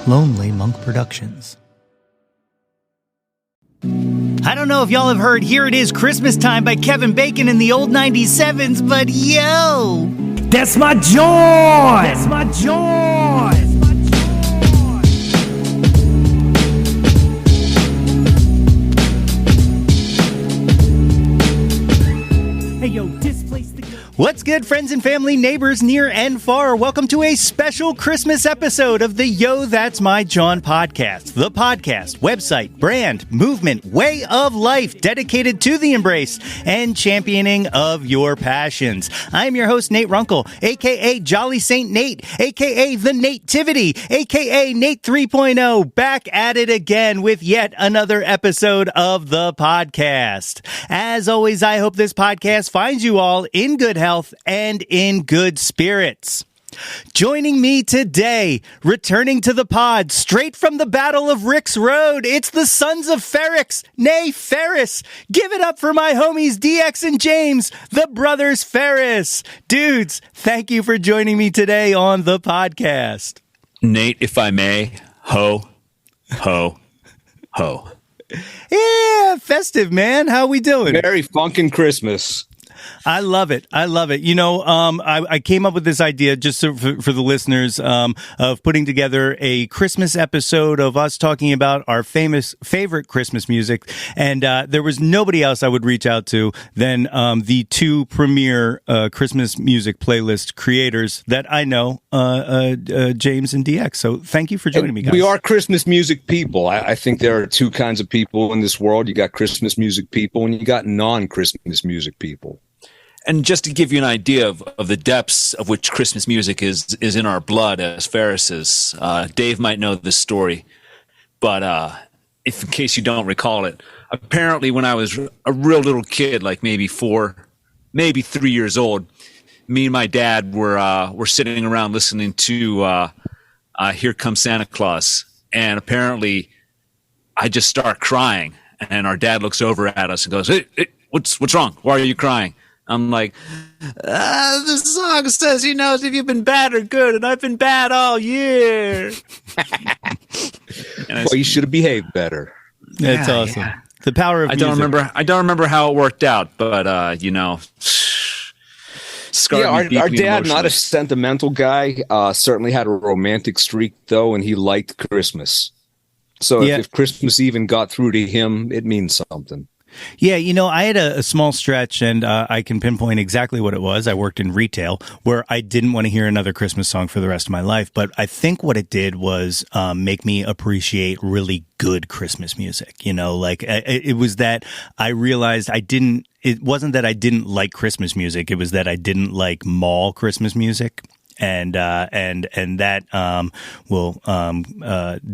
Lonely Monk Productions. I don't know if y'all have heard Here It Is Christmas Time by Kevin Bacon in the old 97s, but yo! That's my Jawn! That's my Jawn! Hey yo, displace the... What's good, friends and family, neighbors near and far? Welcome to a special Christmas episode of the Yo, That's My Jawn podcast. The podcast, website, brand, movement, way of life dedicated to the embrace and championing of your passions. I'm your host, Nate Runkle, a.k.a. Jolly Saint Nate, a.k.a. The Nativity, a.k.a. Nate 3.0, back at it again with yet another episode of the podcast. As always, I hope this podcast finds you all in good health and in good spirits. Joining me today, returning to the pod, straight from the Battle of Rick's Road, it's the Sons of Ferris, nay Ferris. Give it up for my homies DX and James, the brothers Ferris. Dudes, thank you for joining me today on the podcast. Nate, if I may, ho, ho, ho. Yeah, festive, man. How we doing? Merry funkin' Christmas. I love it. I love it. You know, I came up with this idea just for the listeners of putting together a Christmas episode of us talking about our favorite Christmas music. And there was nobody else I would reach out to than the two premier Christmas music playlist creators that I know, James and DX. So thank you for joining me, guys. We are Christmas music people. I think there are two kinds of people in this world. You got Christmas music people and you got non-Christmas music people. And just to give you an idea of the depths of which Christmas music is in our blood as Ferrises, Dave might know this story, but if in case you don't recall it, apparently when I was a real little kid, like maybe 4, maybe 3 years old, me and my dad were sitting around listening to Here Comes Santa Claus, and apparently I just start crying, and our dad looks over at us and goes, "Hey, what's wrong? Why are you crying?" I'm like, the song says he knows if you've been bad or good, and I've been bad all year. Well, you should have behaved better. That's awesome. Yeah. The power of music. I don't remember how it worked out, but you know, our dad, not a sentimental guy, certainly had a romantic streak though, and he liked Christmas. So if Christmas even got through to him, it means something. Yeah, you know, I had a small stretch, and I can pinpoint exactly what it was. I worked in retail where I didn't want to hear another Christmas song for the rest of my life. But I think what it did was make me appreciate really good Christmas music. You know, like it was that I realized it wasn't that I didn't like Christmas music. It was that I didn't like mall Christmas music. And that will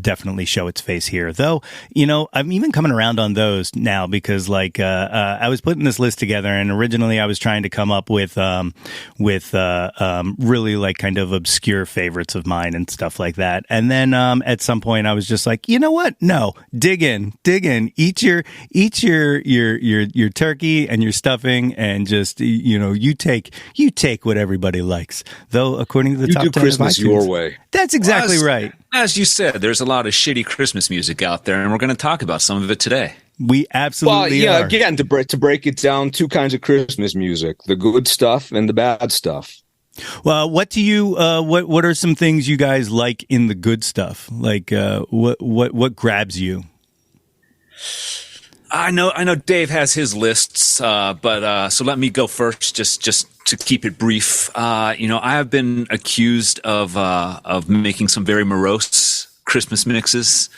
definitely show its face here. Though, you know, I'm even coming around on those now because, like, I was putting this list together, and originally I was trying to come up with really like kind of obscure favorites of mine and stuff like that. And then at some point I was just like, you know what? No, dig in, eat your turkey and your stuffing, and just you take what everybody likes. Though, according to the top 10 do Christmas your way. That's exactly right. As you said, there's a lot of shitty Christmas music out there, and we're going to talk about some of it today. We absolutely are. Again, to break it down, two kinds of Christmas music: the good stuff and the bad stuff. Well, what do you? What are some things you guys like in the good stuff? Like, what grabs you? I know Dave has his lists, but so let me go first, just to keep it brief. I have been accused of making some very morose Christmas mixes,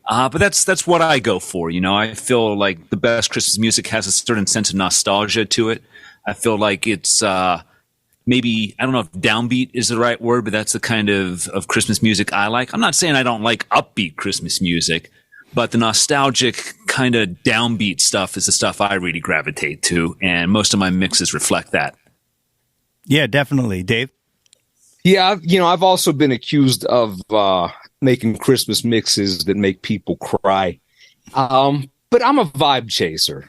but that's what I go for. You know, I feel like the best Christmas music has a certain sense of nostalgia to it. I feel like it's maybe, I don't know if downbeat is the right word, but that's the kind of Christmas music I like. I'm not saying I don't like upbeat Christmas music, but the nostalgic kind of downbeat stuff is the stuff I really gravitate to, and most of my mixes reflect that. Yeah, definitely. Dave? Yeah, I've also been accused of making Christmas mixes that make people cry. But I'm a vibe chaser.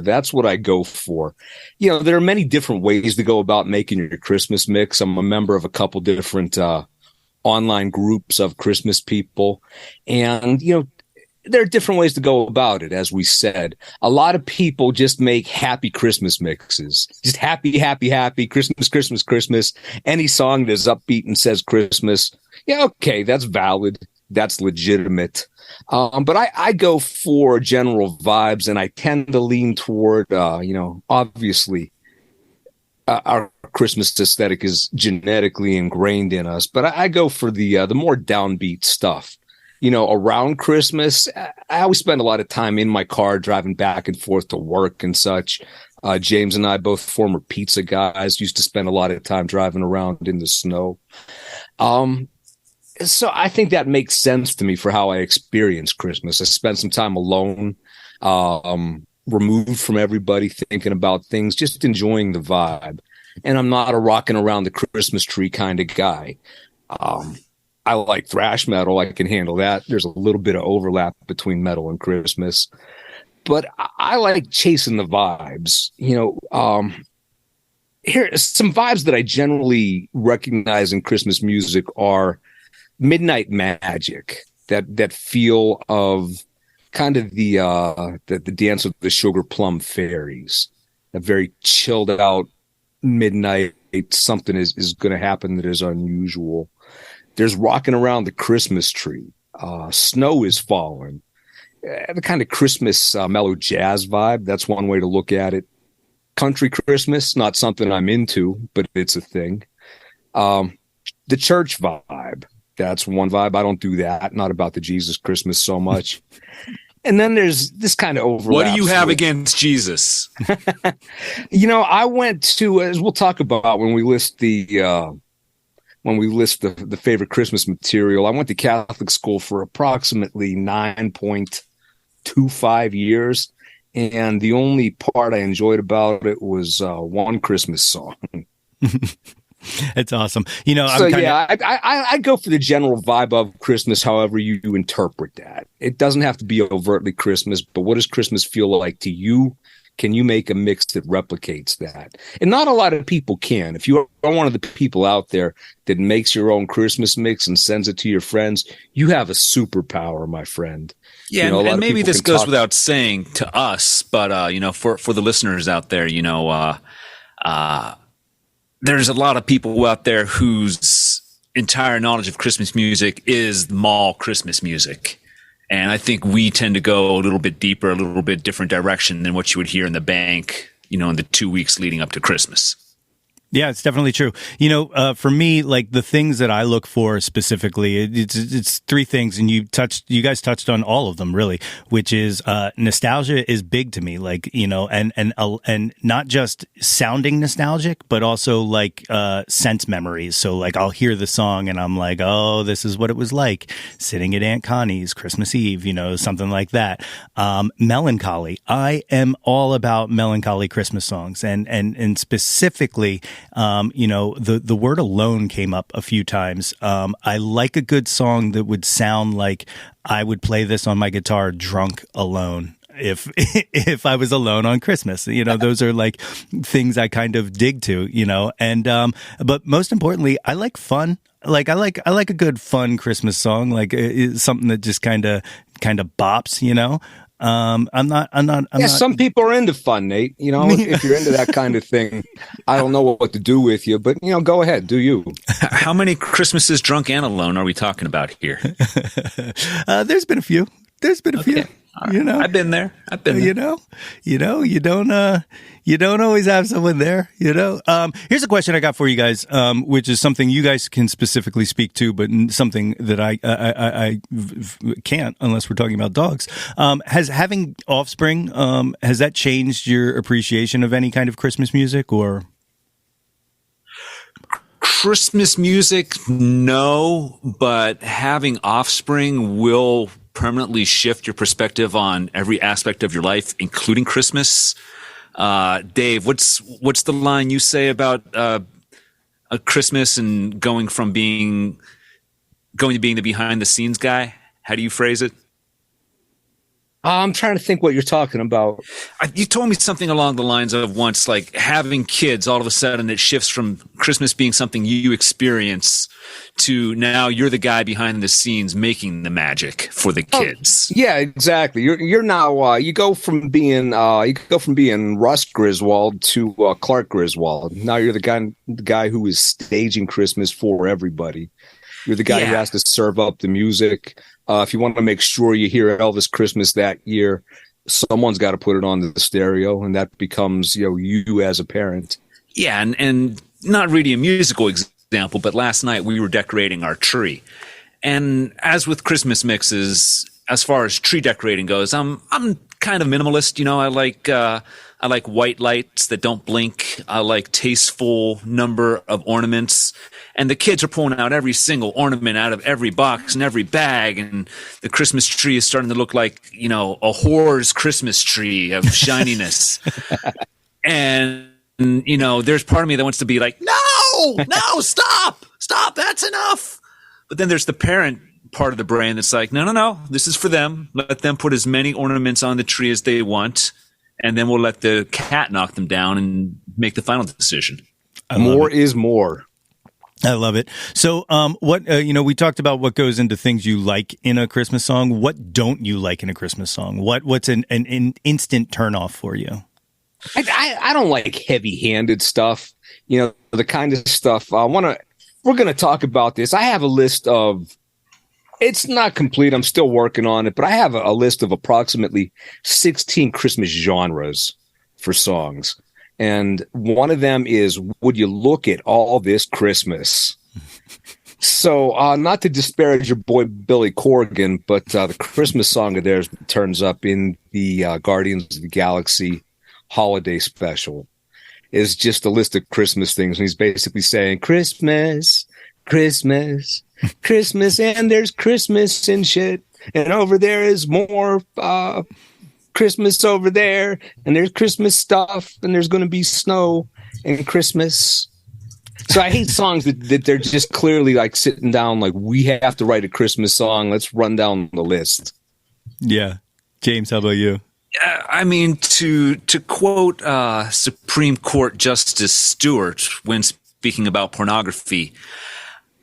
That's what I go for. There are many different ways to go about making your Christmas mix. I'm a member of a couple different online groups of Christmas people. And, there are different ways to go about it. As we said, a lot of people just make happy Christmas mixes, just happy, happy, happy Christmas, Christmas, Christmas. Any song that is upbeat and says Christmas. Yeah. Okay. That's valid. That's legitimate. But I go for general vibes, and I tend to lean toward, obviously our Christmas aesthetic is genetically ingrained in us, but I go for the more downbeat stuff. Around Christmas, I always spend a lot of time in my car driving back and forth to work and such. James and I, both former pizza guys, used to spend a lot of time driving around in the snow. So I think that makes sense to me for how I experience Christmas. I spend some time alone, removed from everybody, thinking about things, just enjoying the vibe. And I'm not a rocking around the Christmas tree kind of guy. I like thrash metal. I can handle that. There's a little bit of overlap between metal and Christmas, but I like chasing the vibes. Here some vibes that I generally recognize in Christmas music are midnight magic, that feel of kind of the dance of the sugar plum fairies, that very chilled out midnight. Something is going to happen that is unusual. There's rocking around the Christmas tree. Snow is falling. The kind of Christmas mellow jazz vibe. That's one way to look at it. Country Christmas, not something I'm into, but it's a thing. The church vibe. That's one vibe. I don't do that. Not about the Jesus Christmas so much. And then there's this kind of overlap. What do you have against Jesus? I went to, as we'll talk about when we list the favorite Christmas material, I went to Catholic school for approximately 9.25 years. And the only part I enjoyed about it was one Christmas song. It's awesome. I go for the general vibe of Christmas, however you interpret that. It doesn't have to be overtly Christmas, but what does Christmas feel like to you? Can you make a mix that replicates that? And not a lot of people can. If you are one of the people out there that makes your own Christmas mix and sends it to your friends, you have a superpower, my friend. Yeah, and maybe this goes without saying to us, but for the listeners out there, there's a lot of people out there whose entire knowledge of Christmas music is mall Christmas music. And I think we tend to go a little bit deeper, a little bit different direction than what you would hear in the bank, in the 2 weeks leading up to Christmas. Yeah, it's definitely true. For me, like the things that I look for specifically, it's three things, and you guys touched on all of them really, which is nostalgia is big to me, like and not just sounding nostalgic, but also like sense memories. So like I'll hear the song and I'm like, oh, this is what it was like sitting at Aunt Connie's Christmas Eve, something like that. Melancholy. I am all about melancholy Christmas songs, and specifically. The word alone came up a few times. I like a good song that would sound like I would play this on my guitar drunk alone. If I was alone on Christmas, those are like things I kind of dig to, but most importantly, I like fun. Like I like a good fun Christmas song, like something that just kind of bops, I'm not. Some people are into fun, Nate. If you're into that kind of thing, I don't know what to do with you, but go ahead, do you. How many Christmases drunk and alone are we talking about here? There's been a few. Right. I've been there. You don't always have someone there, Here's a question I got for you guys, which is something you guys can specifically speak to, but something that I can't unless we're talking about dogs. Has having offspring, has that changed your appreciation of any kind of Christmas music or? Christmas music, no, but having offspring will permanently shift your perspective on every aspect of your life, including Christmas. Dave, what's the line you say about a Christmas and going to being the behind the scenes guy? How do you phrase it? I'm trying to think what you're talking about. You told me something along the lines of once, like having kids, all of a sudden it shifts from Christmas being something you experience to now you're the guy behind the scenes making the magic for the kids. Yeah, exactly. You're now you go from being Russ Griswold to Clark Griswold. Now you're the guy who is staging Christmas for everybody. You're the guy who has to serve up the music. If you want to make sure you hear Elvis Christmas that year, someone's got to put it on the stereo, and that becomes you as a parent. Yeah, and not really a musical example, but last night we were decorating our tree, and as with Christmas mixes, as far as tree decorating goes, I'm kind of minimalist. I like white lights that don't blink. I like tasteful number of ornaments. And the kids are pulling out every single ornament out of every box and every bag. And the Christmas tree is starting to look like, a whore's Christmas tree of shininess. And, there's part of me that wants to be like, no, stop, that's enough. But then there's the parent part of the brain that's like, no, this is for them. Let them put as many ornaments on the tree as they want. And then we'll let the cat knock them down and make the final decision. More is more. I love it. So, we talked about what goes into things you like in a Christmas song. What don't you like in a Christmas song? What's an instant turnoff for you? I don't like heavy-handed stuff. The kind of stuff we're going to talk about this. I have a list of, it's not complete. I'm still working on it, but I have a list of approximately 16 Christmas genres for songs. And one of them is, would you look at all this Christmas? So not to disparage your boy Billy Corgan, but the Christmas song of theirs turns up in the Guardians of the Galaxy holiday special is just a list of Christmas things. And he's basically saying, Christmas, Christmas, Christmas, and there's Christmas and shit. And over there is more Christmas over there, and there's Christmas stuff, and there's going to be snow and Christmas. So I hate songs that they're just clearly like sitting down, like, we have to write a Christmas song. Let's run down the list. Yeah. James, how about you? I mean, to quote Supreme Court Justice Stewart when speaking about pornography,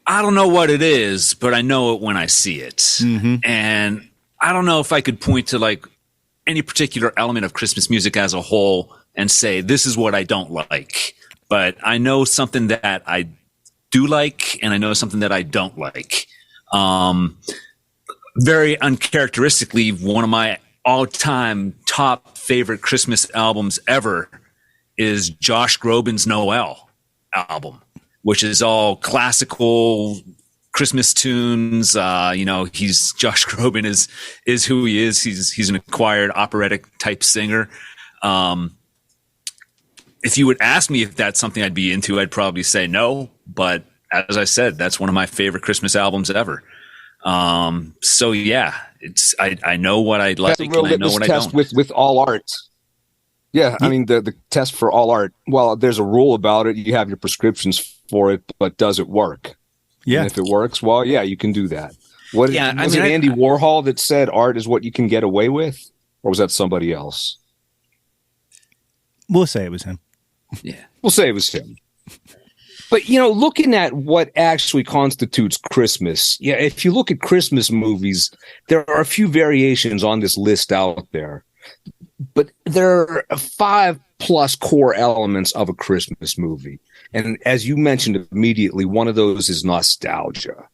I don't know what it is, but I know it when I see it. Mm-hmm. And I don't know if I could point to like any particular element of Christmas music as a whole and say, this is what I don't like. But I know something that I do like, and I know something that I don't like. Very uncharacteristically, one of my all-time top favorite Christmas albums ever is Josh Groban's Noel album, which is all classical Christmas tunes. Josh Groban is who he is. He's an acquired operatic type singer. If you would ask me if that's something I'd be into, I'd probably say no. But as I said, that's one of my favorite Christmas albums ever. So yeah, I know what I like and I know what I don't. With all art. Yeah, I mean the test for all art. Well, there's a rule about it. You have your prescriptions for it, but does it work? Yeah. And if it works, well, yeah, you can do that. Was it Andy Warhol that said art is what you can get away with, or was that somebody else? We'll say it was him. Yeah, we'll say it was him. But, looking at what actually constitutes Christmas, if you look at Christmas movies, there are a few variations on this list out there. But there are 5+ core elements of a Christmas movie. And as you mentioned immediately, one of those is nostalgia.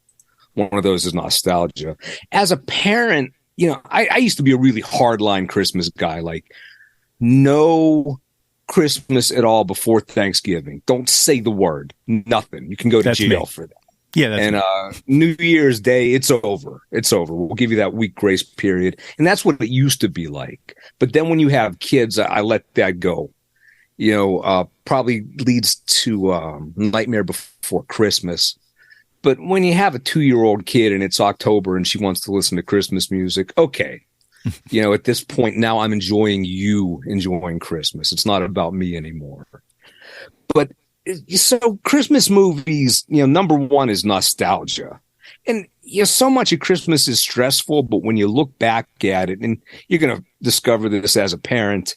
As a parent, I used to be a really hardline Christmas guy, like no Christmas at all before Thanksgiving. Don't say the word. Nothing. You can go to jail for that. Yeah. And New Year's Day, it's over. We'll give you that week grace period. And that's what it used to be like. But then when you have kids, I let that go. Probably leads to Nightmare Before Christmas. But when you have a 2-year-old kid and it's October and she wants to listen to Christmas music, okay. At this point now I'm enjoying Christmas. It's not about me anymore. But so Christmas movies, number one is nostalgia. And so much of Christmas is stressful, but when you look back at it, and you're going to discover this as a parent,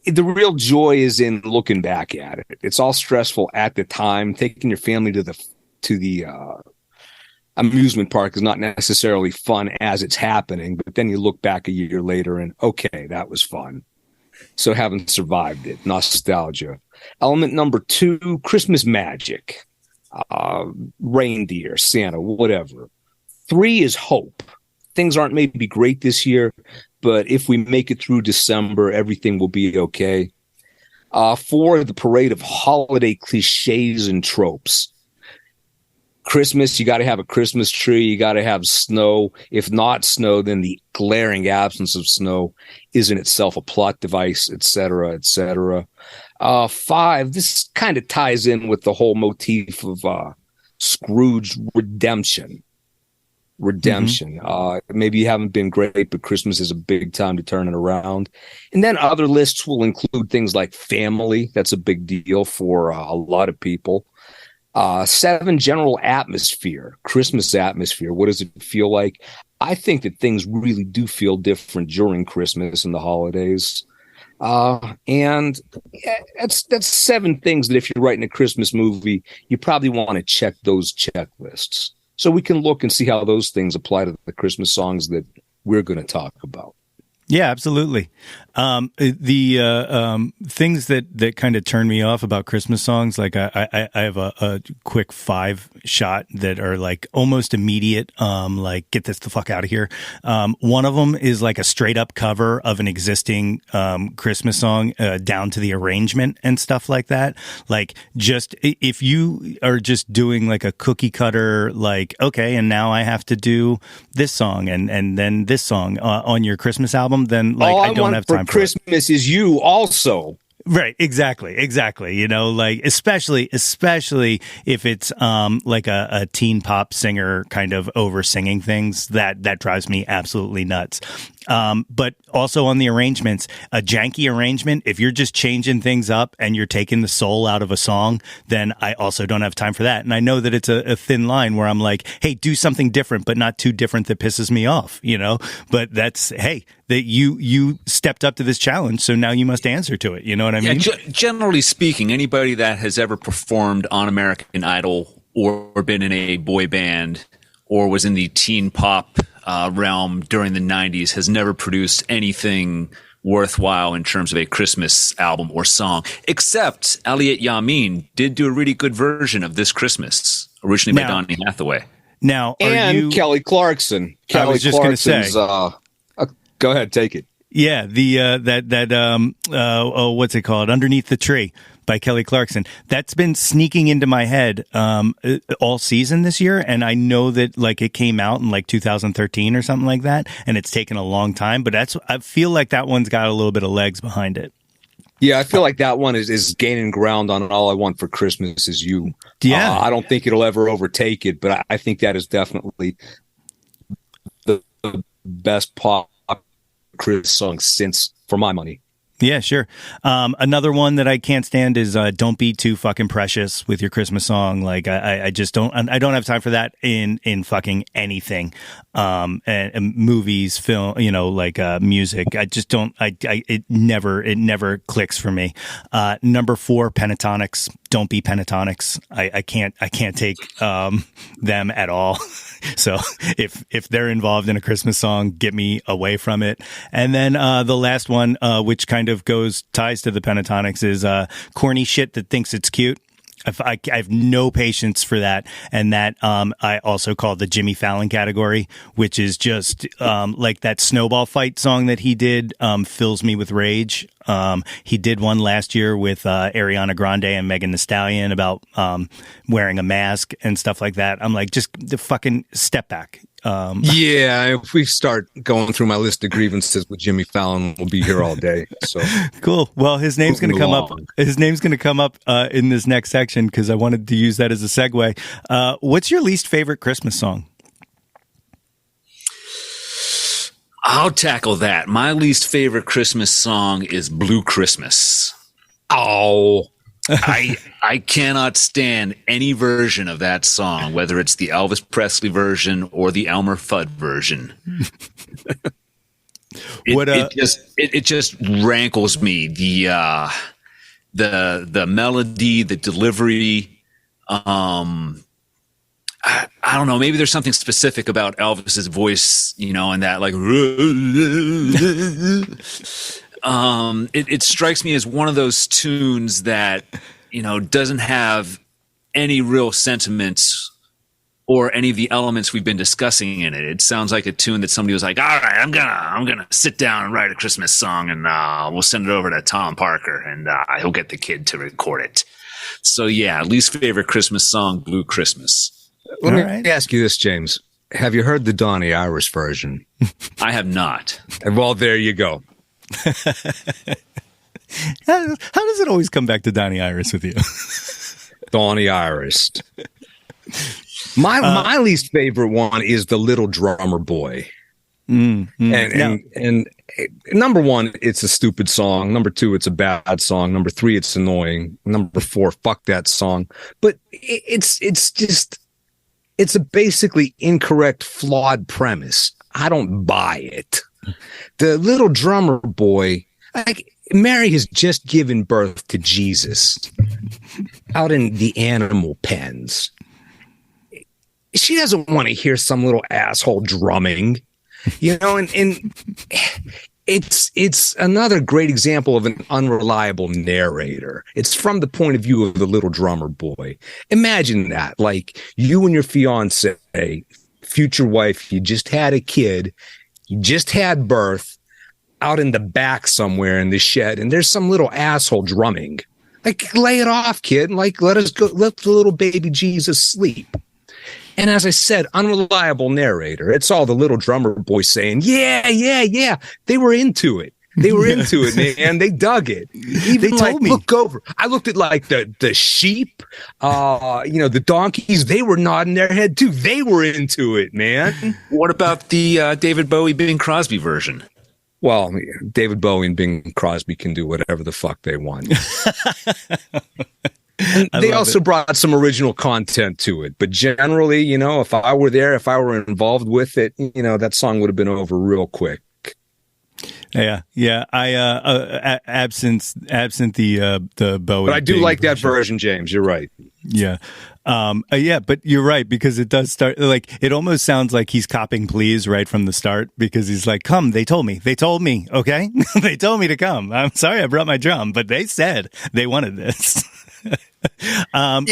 the real joy is in looking back at it. It's all stressful at the time. Taking your family to the amusement park is not necessarily fun as it's happening, but then you look back a year later and, okay, that was fun. So having survived it, nostalgia. Element number 2, Christmas magic, reindeer, Santa, whatever. 3 is hope. Things aren't maybe great this year, but if we make it through December, everything will be okay. 4, the parade of holiday cliches and tropes. Christmas, you got to have a Christmas tree. You got to have snow. If not snow, then the glaring absence of snow is in itself a plot device, et cetera, et cetera. 5, this kind of ties in with the whole motif of Scrooge redemption. Maybe you haven't been great, but Christmas is a big time to turn it around. And then other lists will include things like family. That's a big deal for a lot of people. 7, general atmosphere, Christmas atmosphere. What does it feel like? I think that things really do feel different during Christmas and the holidays. And that's 7 things that if you're writing a Christmas movie, you probably want to check those checklists. So we can look and see how those things apply to the Christmas songs that we're going to talk about. Yeah, absolutely. The things that kind of turn me off about Christmas songs, like I have a quick 5 shot that are like almost immediate, like get this the fuck out of here. One of them is like a straight up cover of an existing Christmas song, down to the arrangement and stuff like that. Like, just if you are just doing like a cookie cutter, like, okay, and now I have to do this song and then this song on your Christmas album, then like I don't have time for Christmas is you also. Right, exactly. You know, like especially if it's like a teen pop singer kind of over singing things, that drives me absolutely nuts. But also on the arrangements, a janky arrangement, if you're just changing things up and you're taking the soul out of a song, then I also don't have time for that. And I know that it's a thin line where I'm like, hey, do something different, but not too different that pisses me off, you know? But that's, hey, that you stepped up to this challenge, so now you must answer to it. You know what I mean? Generally speaking, anybody that has ever performed on American Idol or been in a boy band or was in the teen pop realm during the 90s has never produced anything worthwhile in terms of a Christmas album or song, except Elliot Yamin did do a really good version of This Christmas, originally by Donny Hathaway. Now, Kelly Clarkson. I was just going to say. Go ahead, take it. Yeah, what's it called? Underneath the Tree by Kelly Clarkson. That's been sneaking into my head all season this year, and I know that like it came out in like 2013 or something like that, and it's taken a long time, but I feel like that one's got a little bit of legs behind it. Yeah, I feel like that one is gaining ground on All I Want for Christmas Is You. Yeah. I don't think it'll ever overtake it, but I think that is definitely the best pop Chris song since, for my money. Yeah, sure. Another one that I can't stand is "Don't Be Too Fucking Precious" with your Christmas song. Like I just don't. I don't have time for that in fucking anything. And movies, film, you know, like music. I just don't. It never clicks for me. Number 4, Pentatonics. Don't be Pentatonics. I can't take them at all. So if they're involved in a Christmas song, get me away from it. And then the last one, which kind of ties to the Pentatonics, is corny shit that thinks it's cute. I have no patience for that. And that I also call the Jimmy Fallon category, which is just like that snowball fight song that he did fills me with rage. He did one last year with Ariana Grande and Megan Thee Stallion about wearing a mask and stuff like that. I'm like, just the fucking step back. Yeah, if we start going through my list of grievances with Jimmy Fallon, we'll be here all day. So cool. Well, his name's going to come up. His name's going to come up in this next section because I wanted to use that as a segue. What's your least favorite Christmas song? I'll tackle that. My least favorite Christmas song is Blue Christmas. Oh, I cannot stand any version of that song, whether it's the Elvis Presley version or the Elmer Fudd version. It just rankles me. The melody, the delivery. I don't know. Maybe there's something specific about Elvis's voice, and that like. It strikes me as one of those tunes that doesn't have any real sentiments or any of the elements we've been discussing in it. It sounds like a tune that somebody was like, all right, I'm gonna sit down and write a Christmas song, and we'll send it over to Tom Parker, and he'll get the kid to record it. So yeah, least favorite Christmas song, Blue Christmas. Let me ask you this, James. Have you heard the Donny Irish version? I have not. Well, there you go. How does it always come back to Donny Iris with you? Donny Iris. My least favorite one is the Little Drummer Boy. And number one, it's a stupid song. Number two, it's a bad song. Number three, it's annoying. Number four, fuck that song. But it's a basically incorrect, flawed premise. I don't buy it. The Little Drummer Boy, like Mary has just given birth to Jesus out in the animal pens. She doesn't want to hear some little asshole drumming, and it's another great example of an unreliable narrator. It's from the point of view of the Little Drummer Boy. Imagine that, like you and your fiance, future wife, you just had a kid, you just had birth, out in the back somewhere in the shed, and there's some little asshole drumming. Like, lay it off, kid. Like, let the little baby Jesus sleep. And as I said, unreliable narrator. It's all the Little Drummer Boy saying, yeah. They were into it. They were into it, man. They dug it. Even they told me. Look over. I looked at like the sheep, the donkeys. They were nodding their head too. They were into it, man. What about the David Bowie, Bing Crosby version? Well, David Bowie and Bing Crosby can do whatever the fuck they want. They also brought some original content to it. But generally, if I were there, if I were involved with it, that song would have been over real quick. Yeah. I absent the Bowie. But I do like that version, James. You're right. Yeah. But you're right, because it does start like it almost sounds like he's copping pleas right from the start, because he's like, come, they told me, okay? They told me to come. I'm sorry I brought my drum, but they said they wanted this. Going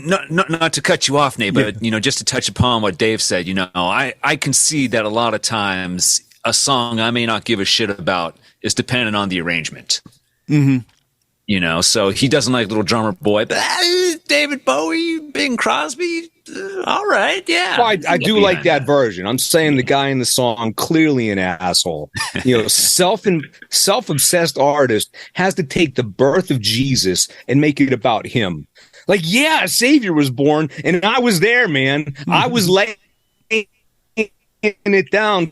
not to cut you off, Nate, but just to touch upon what Dave said, I can see that a lot of times a song I may not give a shit about is dependent on the arrangement. Mm-hmm. So he doesn't like Little Drummer Boy, but David Bowie, Bing Crosby, all right, yeah. Well, I do like that version. I'm saying the guy in the song, clearly an asshole. Self-obsessed artist has to take the birth of Jesus and make it about him. Like, yeah, a savior was born, and I was there, man. I was laying it down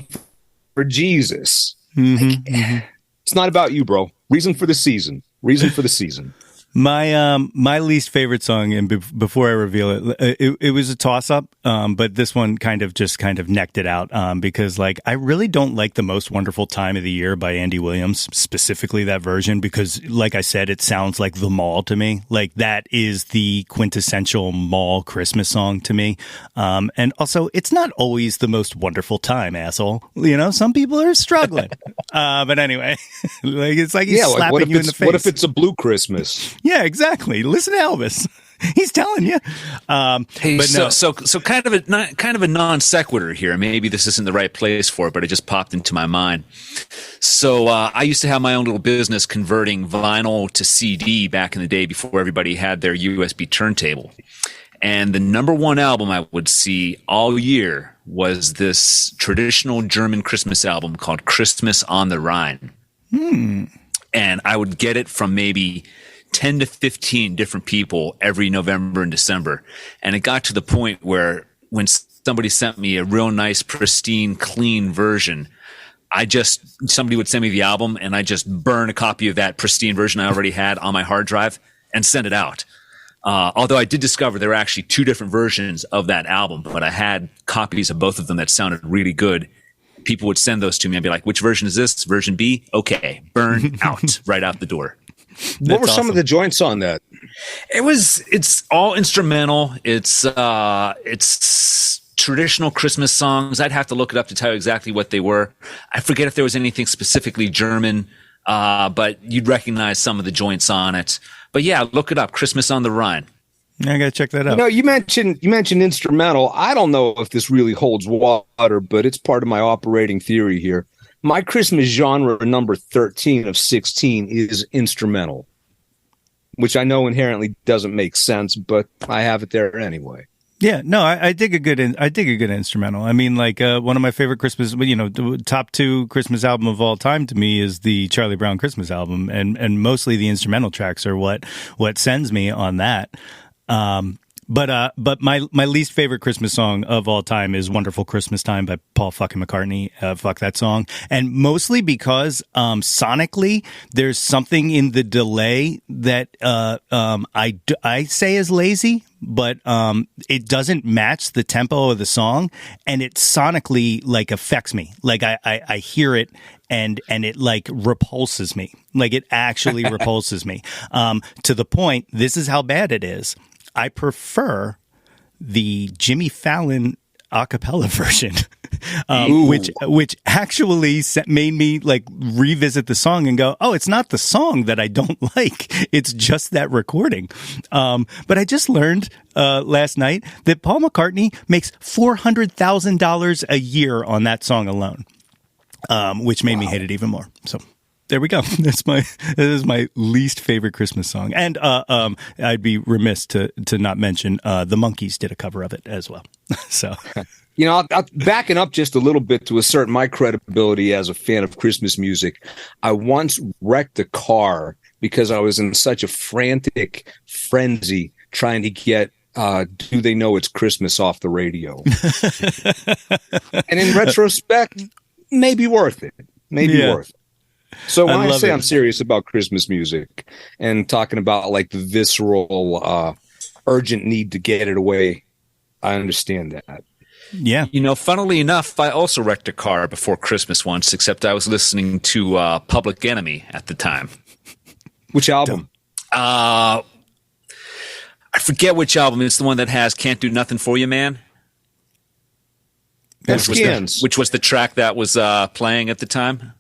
for Jesus. Mm-hmm. It's not about you, bro. Reason for the season. My least favorite song, and before I reveal it was a toss-up, but this one kind of necked it out, because like I really don't like The Most Wonderful Time of the Year by Andy Williams, specifically that version, because like I said, it sounds like The Mall to me. Like that is the quintessential Mall Christmas song to me. And also, it's not always the most wonderful time, asshole. Some people are struggling. But anyway, like it's like he's slapping you in the face. What if it's a blue Christmas? Yeah, exactly. Listen to Elvis. He's telling you. So kind of a non sequitur here. Maybe this isn't the right place for it, but it just popped into my mind. So I used to have my own little business converting vinyl to CD back in the day before everybody had their USB turntable. And the number one album I would see all year was this traditional German Christmas album called Christmas on the Rhine. And I would get it from maybe 10 to 15 different people every November and December. And it got to the point where when somebody sent me a real nice, pristine, clean version, somebody would send me the album and I just burn a copy of that pristine version I already had on my hard drive and send it out. Although I did discover there were actually two different versions of that album, but I had copies of both of them that sounded really good. People would send those to me and be like, which version is this? Version B? Okay. Burn out, right out the door. What were some of the joints on that? It's all instrumental. It's traditional Christmas songs. I'd have to look it up to tell you exactly what they were. I forget if there was anything specifically German, but you'd recognize some of the joints on it. But yeah, look it up. Christmas on the Rhine. I gotta check that out. You mentioned instrumental. I don't know if this really holds water, but it's part of my operating theory here. My Christmas genre number 13 of 16 is instrumental, which I know inherently doesn't make sense, but I have it there anyway. Yeah, no, I dig a good instrumental. I mean, like one of my favorite Christmas, the top 2 Christmas album of all time to me is the Charlie Brown Christmas album, and mostly the instrumental tracks are what sends me on that. But my least favorite Christmas song of all time is "Wonderful Christmas Time" by Paul fucking McCartney. Fuck that song, and mostly because sonically there's something in the delay that I say is lazy, but it doesn't match the tempo of the song, and it sonically like affects me. Like I hear it. And it like repulses me. Like it actually repulses me. To the point, this is how bad it is. I prefer the Jimmy Fallon a cappella version, which actually made me like revisit the song and go, oh, it's not the song that I don't like. It's just that recording. But I just learned last night that Paul McCartney makes $400,000 a year on that song alone. Which made me hate it even more. So there we go. That is my least favorite Christmas song. And I'd be remiss to not mention the Monkees did a cover of it as well. So I'll backing up just a little bit to assert my credibility as a fan of Christmas music. I once wrecked a car because I was in such a frantic frenzy trying to get Do They Know It's Christmas off the radio. And in retrospect, maybe worth it. Worth it. So when I say I'm serious about Christmas music and talking about like the visceral, urgent need to get it away, I understand that. Yeah. Funnily enough, I also wrecked a car before Christmas once, except I was listening to Public Enemy at the time. Which album? I forget which album. It's the one that has Can't Do Nothing For You, Man. Which was the track that was playing at the time.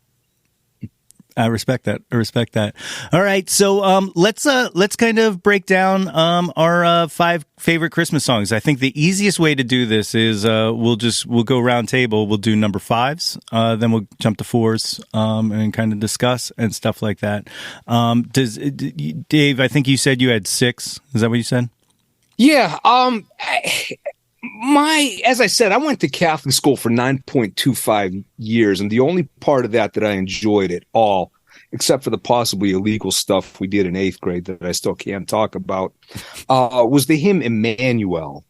I respect that. All right, so let's kind of break down our 5 favorite Christmas songs. I think the easiest way to do this is we'll go round table. We'll do number 5s, then we'll jump to 4s and kind of discuss and stuff like that. Dave? I think you said you had 6. Is that what you said? Yeah. As I said, I went to Catholic school for 9.25 years, and the only part of that I enjoyed at all, except for the possibly illegal stuff we did in 8th grade that I still can't talk about, was the hymn Emmanuel.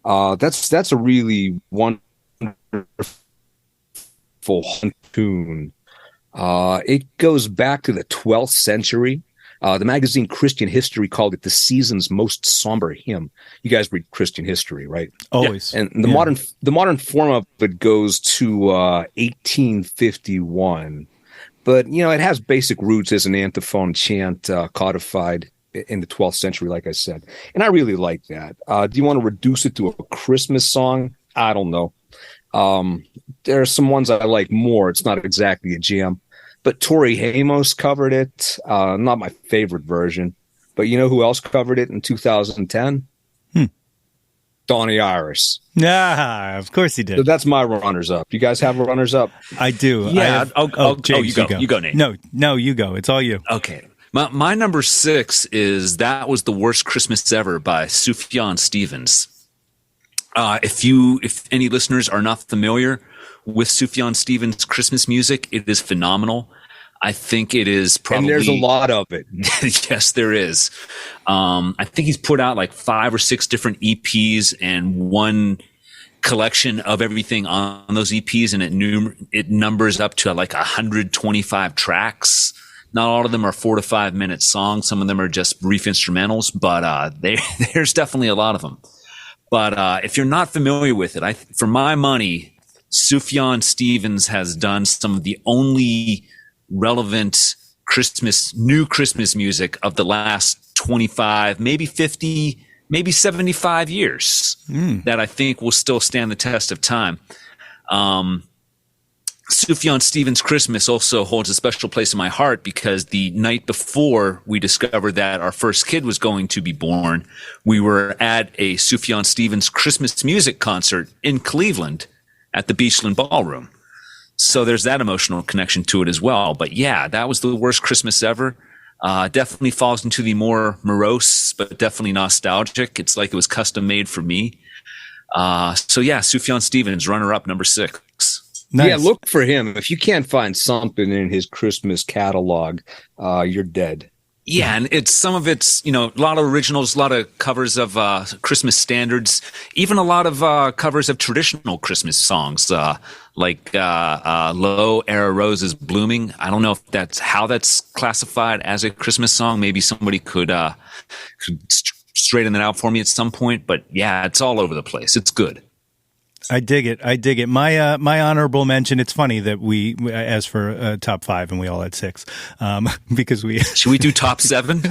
That's a really wonderful tune. It goes back to the 12th century. The magazine Christian History called it the season's most somber hymn. You guys read Christian history, right? Always. Yeah. And the modern form of it goes to 1851. But, it has basic roots as an antiphon chant codified in the 12th century, like I said. And I really like that. Do you want to reduce it to a Christmas song? I don't know. There are some ones I like more. It's not exactly a jam. But Tori Amos covered it. Not my favorite version. But you know who else covered it in 2010? Donnie Iris. Yeah, of course he did. So that's my runners-up. You guys have a runners-up? I do. Yeah. James, you go, Nate. No, you go. It's all you. Okay. My number 6 is That Was the Worst Christmas Ever by Sufjan Stevens. If any listeners are not familiar with Sufjan Stevens' Christmas music, it is phenomenal. I think it is probably... And there's a lot of it. Yes, there is. I think he's put out like 5 or 6 different EPs and one collection of everything on those EPs, and it numbers up to like 125 tracks. Not all of them are 4 to 5 minute songs. Some of them are just brief instrumentals, but there's definitely a lot of them. But if you're not familiar with it, for my money, Sufjan Stevens has done some of the only relevant new Christmas music of the last 25, maybe 50, maybe 75 years that I think will still stand the test of time. Sufjan Stevens' Christmas also holds a special place in my heart because the night before we discovered that our first kid was going to be born, we were at a Sufjan Stevens Christmas music concert in Cleveland at the Beachland Ballroom. So there's that emotional connection to it as well. But yeah, that was the worst Christmas ever. Definitely falls into the more morose, but definitely nostalgic. It's like it was custom made for me. So yeah, Sufjan Stevens, runner up, number 6. Nice. Yeah, look for him. If you can't find something in his Christmas catalog, you're dead. Yeah, and some of it's, a lot of originals, a lot of covers of Christmas standards, even a lot of covers of traditional Christmas songs, like Lo Era Roses Blooming. I don't know if that's how that's classified as a Christmas song. Maybe somebody could straighten that out for me at some point. But yeah, it's all over the place. It's good. I dig it. My honorable mention. It's funny that we asked for top 5 and we all had 6, because should we do top 7?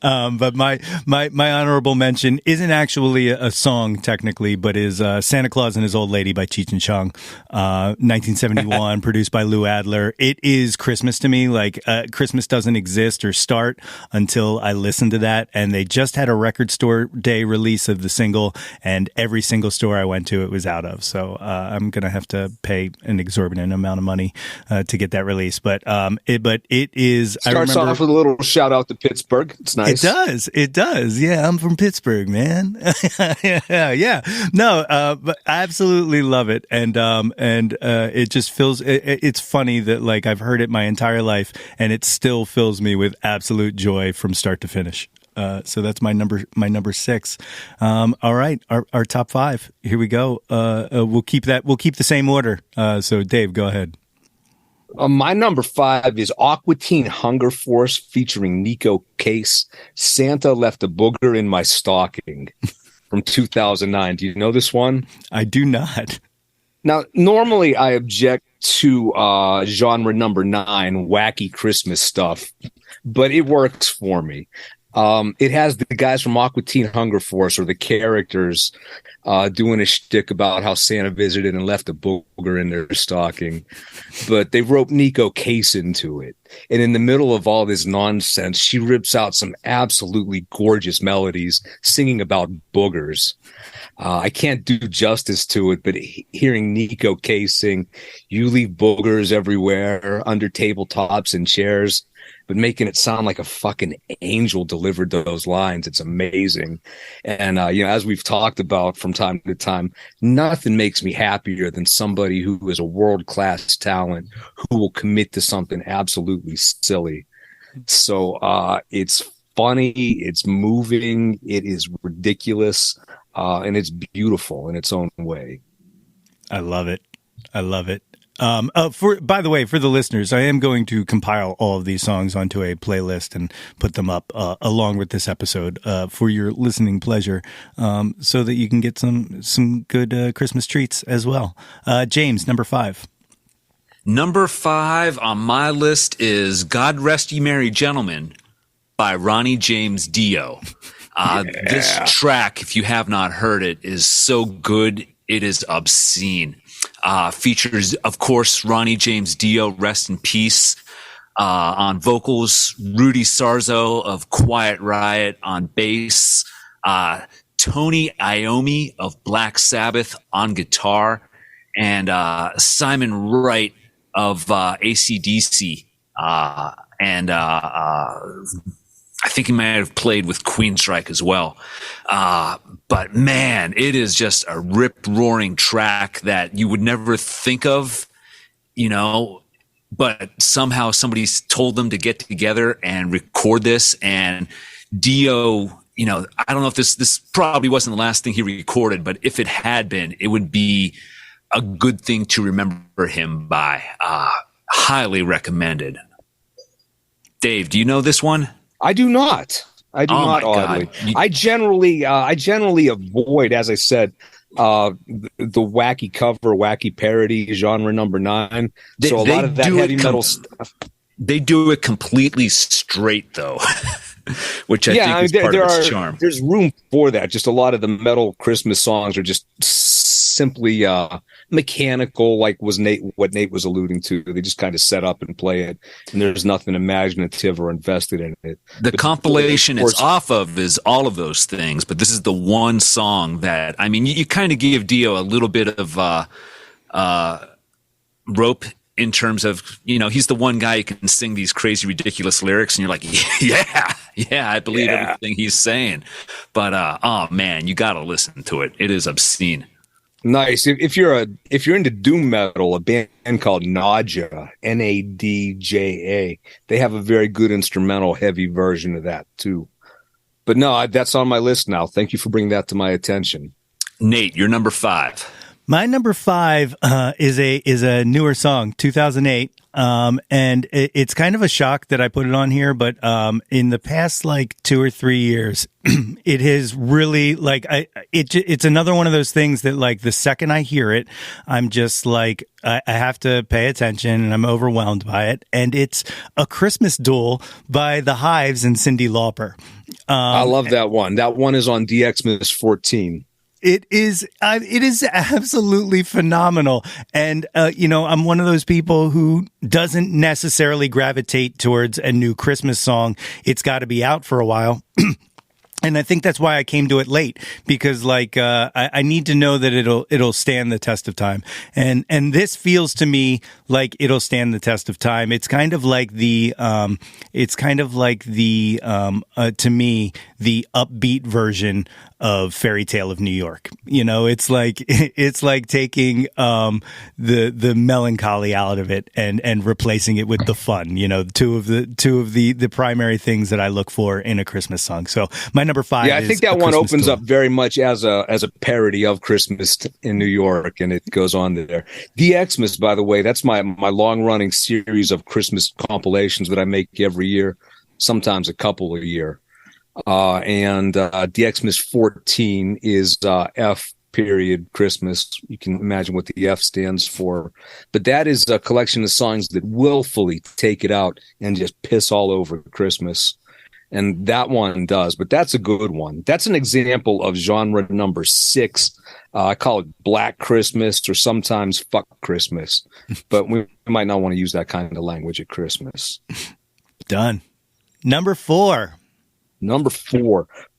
But my honorable mention isn't actually a song technically, but is Santa Claus and His Old Lady by Cheech and Chong, 1971, produced by Lou Adler. It is Christmas to me. Like Christmas doesn't exist or start until I listen to that. And they just had a record store day release of the single, and every single store I went to, it was out of. So I'm gonna have to pay an exorbitant amount of money to get that release. But it is. Starts off with a little shout out to Pittsburgh. It's nice. It does. Yeah, I'm from Pittsburgh, man. yeah. No, but I absolutely love it, and it just fills. It's funny that like I've heard it my entire life, and it still fills me with absolute joy from start to finish. So that's my number 6. All right. Our top 5. Here we go. We'll keep the same order. So Dave, go ahead. My number 5 is Aqua Teen Hunger Force featuring Nico Case. Santa Left a Booger in My Stocking from 2009. Do you know this one? I do not. Now, normally I object to genre number 9, wacky Christmas stuff, but it works for me. It has the guys from Aqua Teen Hunger Force, or the characters, doing a shtick about how Santa visited and left a booger in their stocking. But they roped Nico Case into it. And in the middle of all this nonsense, she rips out some absolutely gorgeous melodies singing about boogers. I can't do justice to it, but hearing Nico Case sing, "You leave boogers everywhere, under tabletops and chairs," but making it sound like a fucking angel delivered those lines. It's amazing. And, as we've talked about from time to time, nothing makes me happier than somebody who is a world-class talent who will commit to something absolutely silly. So it's funny, it's moving, it is ridiculous, and it's beautiful in its own way. I love it. By the way, for the listeners, I am going to compile all of these songs onto a playlist and put them up along with this episode for your listening pleasure, so that you can get some good Christmas treats as well. James, number 5. Number 5 on my list is "God Rest Ye Merry Gentlemen" by Ronnie James Dio. This track, if you have not heard it, is so good. It is obscene. Features, of course, Ronnie James Dio, rest in peace, on vocals, Rudy Sarzo of Quiet Riot on bass, Tony Iommi of Black Sabbath on guitar, and Simon Wright of AC/DC, and I think he might have played with Queensryche as well. But man, it is just a rip-roaring track that you would never think of, but somehow somebody's told them to get together and record this. And Dio, I don't know if this probably wasn't the last thing he recorded, but if it had been, it would be a good thing to remember him by. Highly recommended. Dave, do you know this one? I do not. I do not. Oddly, I generally avoid, as I said, the wacky cover, wacky parody genre number 9. So a lot of that heavy metal stuff. They do it completely straight, though, which I think is part of its charm. There's room for that. Just a lot of the metal Christmas songs are just simply mechanical, like what Nate was alluding to. They just kind of set up and play it, and there's nothing imaginative or invested in it. The compilation it's off of is all of those things, but this is the one song that, I mean, you kind of give Dio a little bit of rope in terms of, he's the one guy who can sing these crazy, ridiculous lyrics, and you're like, yeah, I believe everything he's saying. But oh man, you got to listen to it. It is obscene. Nice. If you're into doom metal, a band called Nadja, Nadja, they have a very good instrumental heavy version of that too. But no, that's on my list now. Thank you for bringing that to my attention. Nate, you're number 5. My number 5 is a newer song, 2008, and it's kind of a shock that I put it on here. But in the past, like 2 or 3 years, it has really it's another one of those things that, like, the second I hear it, I'm just like, I have to pay attention, and I'm overwhelmed by it. And it's A Christmas Duel by The Hives and Cyndi Lauper. I love that one. That one is on DXmas 14. It is absolutely phenomenal. And, I'm one of those people who doesn't necessarily gravitate towards a new Christmas song. It's got to be out for a while. And I think that's why I came to it late, because I need to know that it'll stand the test of time. And this feels to me like it'll stand the test of time. It's kind of like to me, the upbeat version of Fairy Tale of New York. It's like taking the melancholy out of it and replacing it with the fun. Two of the primary things that I look for in a Christmas song. So my number 5. Yeah, I think that one opens up very much as a parody of Christmas in New York, and it goes on there. The Xmas, by the way, that's my long running series of Christmas compilations that I make every year, sometimes a couple a year. And DXmas 14 is F period Christmas. You can imagine what the F stands for. But that is a collection of songs that willfully take it out and just piss all over Christmas. And that one does, but that's a good one. That's an example of genre number 6. I call it Black Christmas, or sometimes Fuck Christmas. But we might not want to use that kind of language at Christmas. Done. Number 4.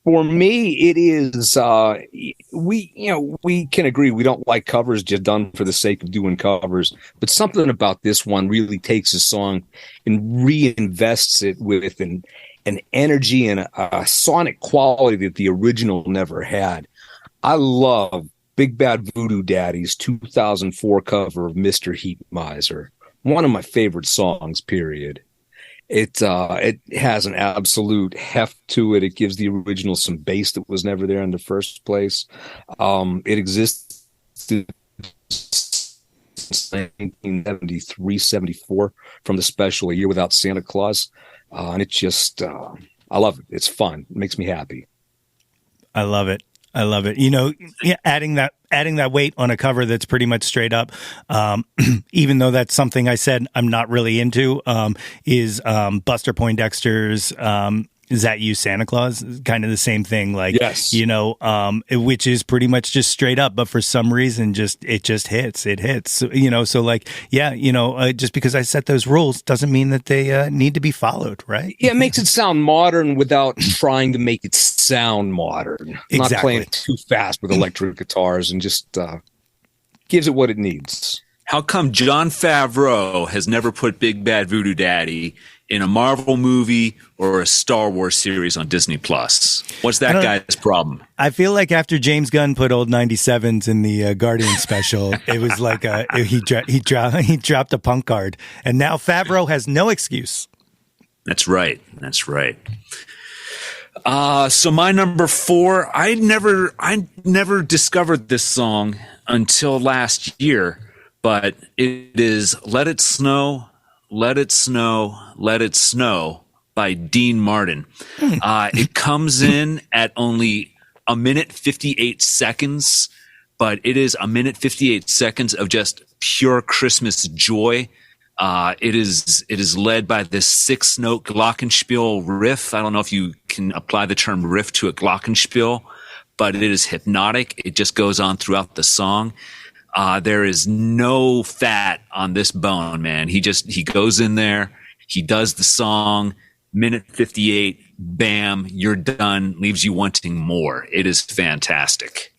For me, it is, we can agree we don't like covers just done for the sake of doing covers, but something about this one really takes a song and reinvests it with an energy and a sonic quality that the original never had. I love Big Bad Voodoo Daddy's 2004 cover of Mr. Heat Miser. One of my favorite songs, period. It has an absolute heft to it. It gives the original some bass that was never there in the first place. It exists since 1973, 74 from the special A Year Without Santa Claus. And it just, I love it. It's fun. It makes me happy. I love it. Adding that weight on a cover that's pretty much straight up, even though that's something I said I'm not really into, is Buster Poindexter's Is That You, Santa Claus? Kind of the same thing, yes. Which is pretty much just straight up, but for some reason, it just hits. It hits. So, just because I set those rules doesn't mean that they need to be followed, right? Yeah, it makes it sound modern without trying to make it sound modern. Exactly. Not playing it too fast with electric guitars, and just gives it what it needs. How come Jon Favreau has never put Big Bad Voodoo Daddy in a Marvel movie or a Star Wars series on Disney Plus? What's that guy's problem? I feel like after James Gunn put old 97s in the Guardian special, it was like he dropped a punk card, and now Favreau has no excuse. That's right. So my number 4, I never discovered this song until last year, but it is Let It Snow, Let It Snow, Let It Snow by Dean Martin. It comes in at only a minute 58 seconds, but it is a minute 58 seconds of just pure Christmas joy. It is led by this 6-note glockenspiel riff. I don't know if you can apply the term riff to a glockenspiel, but it is hypnotic. It just goes on throughout the song. There is no fat on this bone, man. He goes in there, he does the song, minute 58, bam, you're done, leaves you wanting more. It is fantastic.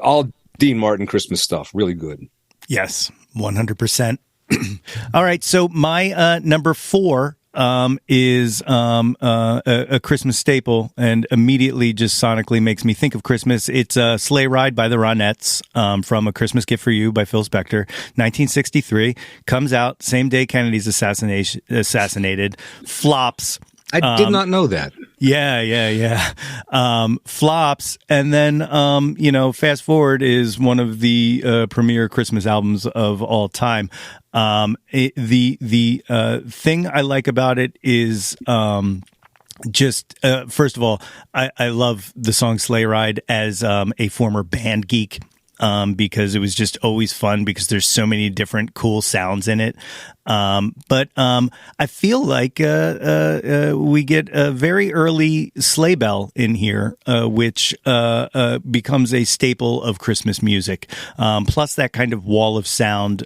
All Dean Martin Christmas stuff, really good. Yes, 100%. All right, so my number 4 is a Christmas staple, and immediately just sonically makes me think of Christmas. It's Sleigh Ride by the Ronettes, from A Christmas Gift for You by Phil Spector, 1963. Comes out same day Kennedy's assassinated, flops. I did not know that. Yeah. Flops. And then, fast forward is one of the premier Christmas albums of all time. The thing I like about it is first of all, I love the song Sleigh Ride as a former band geek. Because it was just always fun because there's so many different cool sounds in it. But I feel like we get a very early sleigh bell in here, which becomes a staple of Christmas music. Plus that kind of wall of sound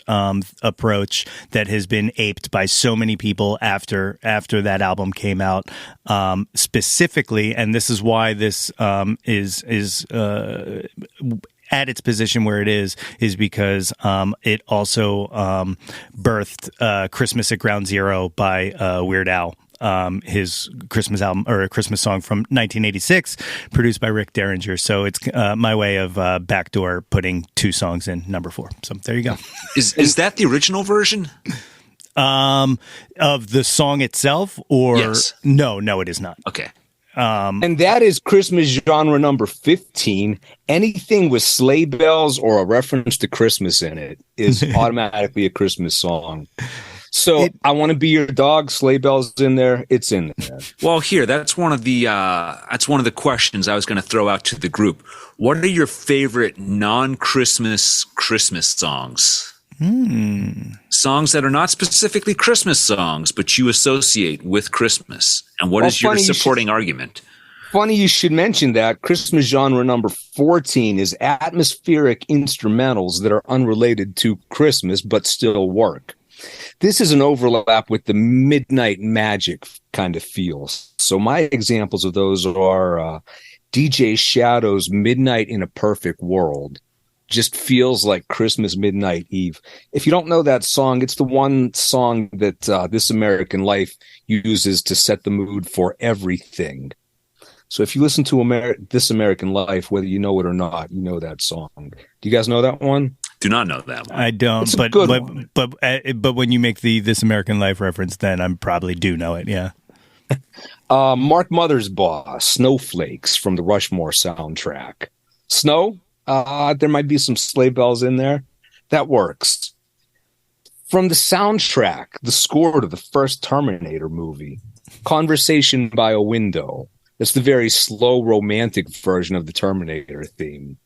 approach that has been aped by so many people after that album came out. Specifically, and this is why this is at its position where it is because it also birthed Christmas at Ground Zero by Weird Al, his Christmas album or a Christmas song from 1986, produced by Rick Derringer. So it's my way of backdoor putting 2 songs in number 4. So there you go. Is that the original version? Of the song itself, or yes. No, it is not. Okay. And that is Christmas genre number 15. Anything with sleigh bells or a reference to Christmas in it is automatically a Christmas song. So I Want to Be Your Dog, sleigh bells in there. It's in there. Well, here, that's one of the questions I was going to throw out to the group. What are your favorite non-Christmas Christmas songs? Songs that are not specifically Christmas songs, but you associate with Christmas. And what is your supporting argument? Funny you should mention that. Christmas genre number 14 is atmospheric instrumentals that are unrelated to Christmas, but still work. This is an overlap with the Midnight Magic kind of feels. So my examples of those are DJ Shadow's Midnight in a Perfect World. Just feels like Christmas Midnight Eve. If you don't know that song, it's the one song that This American Life uses to set the mood for everything. So if you listen to This American Life, whether you know it or not, you know that song. Do you guys know that one? Do not know that one. I don't. It's a good one. But when you make the This American Life reference, then I probably do know it. Yeah. Mark Mothersbaugh, Snowflakes from the Rushmore soundtrack. Snow. There might be some sleigh bells in there. That works. From the soundtrack, the score to the first Terminator movie, Conversation by a Window. It's the very slow, romantic version of the Terminator theme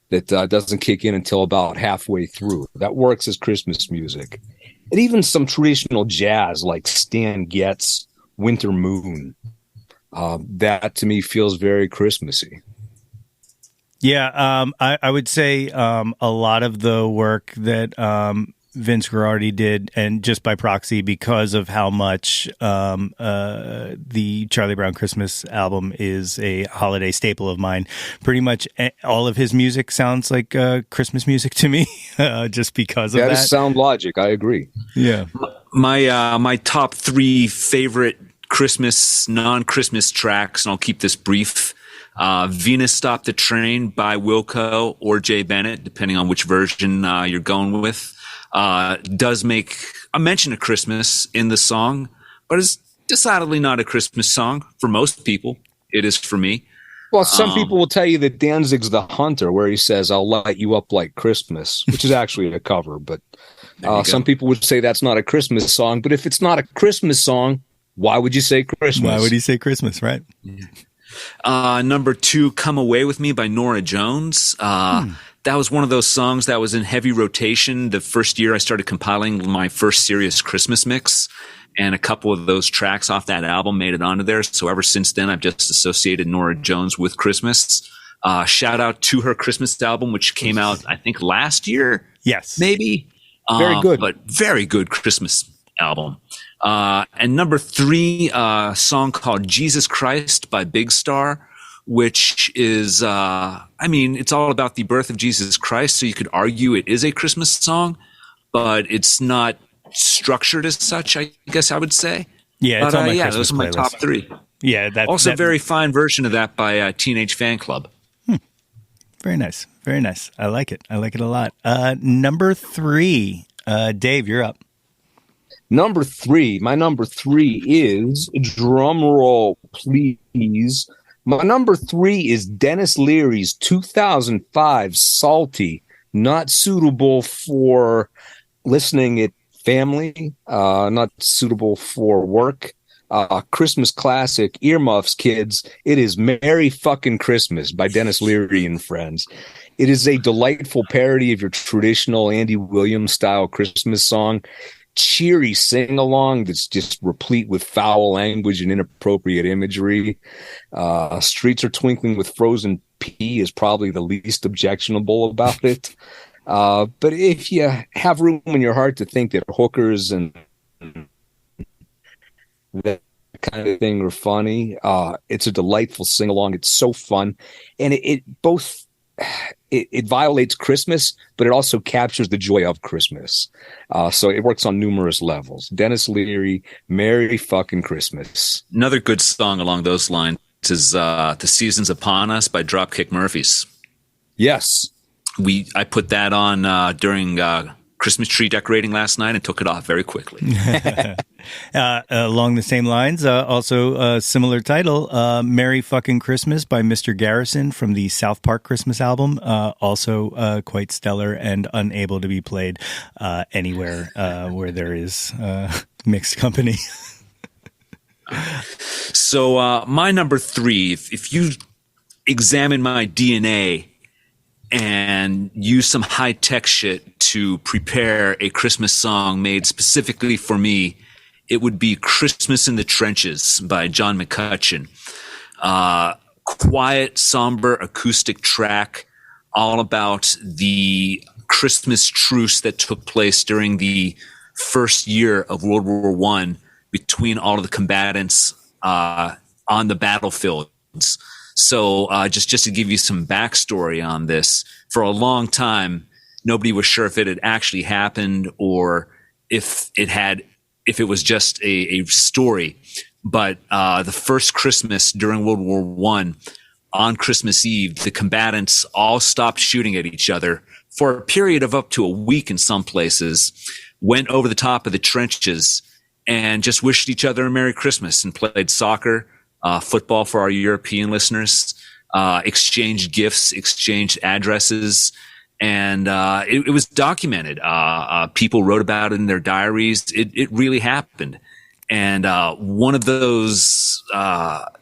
that doesn't kick in until about halfway through. That works as Christmas music. And even some traditional jazz like Stan Getz, Winter Moon. That, to me, feels very Christmassy. Yeah, I would say a lot of the work that Vince Guaraldi did, and just by proxy because of how much the Charlie Brown Christmas album is a holiday staple of mine, pretty much all of his music sounds like Christmas music to me, just because of that. That is sound logic. I agree. Yeah. My top 3 favorite Christmas, non-Christmas tracks, and I'll keep this brief. Venus Stopped the Train by Wilco or Jay Bennett, depending on which version you're going with, does make a mention of Christmas in the song, but it's decidedly not a Christmas song for most people. it is for me. Well, some people will tell you that Danzig's The Hunter, where he says, "I'll light you up like Christmas," which is actually a cover. But some people would say that's not a Christmas song. But if it's not a Christmas song, why would you say Christmas? Why would he say Christmas, right? Number 2, Come Away With Me by Norah Jones. That was one of those songs that was in heavy rotation the first year I started compiling my first serious Christmas mix. And a couple of those tracks off that album made it onto there. So ever since then, I've just associated Norah Jones with Christmas. Shout out to her Christmas album, which came out, I think, last year. Yes. Maybe. Very good. But very good Christmas album. And number 3, a song called Jesus Christ by Big Star, which is, it's all about the birth of Jesus Christ. So you could argue it is a Christmas song, but it's not structured as such, I guess I would say. Yeah, it's on my Christmas those are my playlist. top 3. Yeah, also very fine version of that by Teenage Fan Club. Very nice. Very nice. I like it. I like it a lot. Number 3, Dave, you're up. Number 3. My number 3 is, drum roll, please. My number 3 is Dennis Leary's 2005 Salty, not suitable for listening at family, not suitable for work. Christmas classic, earmuffs, kids. It is Merry Fucking Christmas by Dennis Leary and Friends. It is a delightful parody of your traditional Andy Williams style Christmas song. Cheery sing-along that's just replete with foul language and inappropriate imagery. Streets Are Twinkling with Frozen Pea is probably the least objectionable about it. But if you have room in your heart to think that hookers and that kind of thing are funny, it's a delightful sing-along. It's so fun. And it violates Christmas, but it also captures the joy of Christmas. So it works on numerous levels. Dennis Leary, Merry Fucking Christmas. Another good song along those lines is The Season's Upon Us by Dropkick Murphys. Yes. I put that on during Christmas tree decorating last night and took it off very quickly. Along the same lines, also a similar title, Merry Fucking Christmas by Mr. Garrison from the South Park Christmas album. Also quite stellar and unable to be played anywhere where there is mixed company. So my number 3, if you examine my DNA and use some high-tech shit to prepare a Christmas song made specifically for me, it would be Christmas in the Trenches by John McCutcheon. Quiet, somber, acoustic track, all about the Christmas truce that took place during the first year of World War I between all of the combatants on the battlefields. So just to give you some backstory on this, for a long time, nobody was sure if it had actually happened or if it was just a story. But the first Christmas during World War I, on Christmas Eve, the combatants all stopped shooting at each other for a period of up to a week in some places, went over the top of the trenches and just wished each other a Merry Christmas and played soccer, football for our European listeners, exchanged gifts, exchanged addresses, and it was documented. People wrote about it in their diaries. It really happened. And one of those,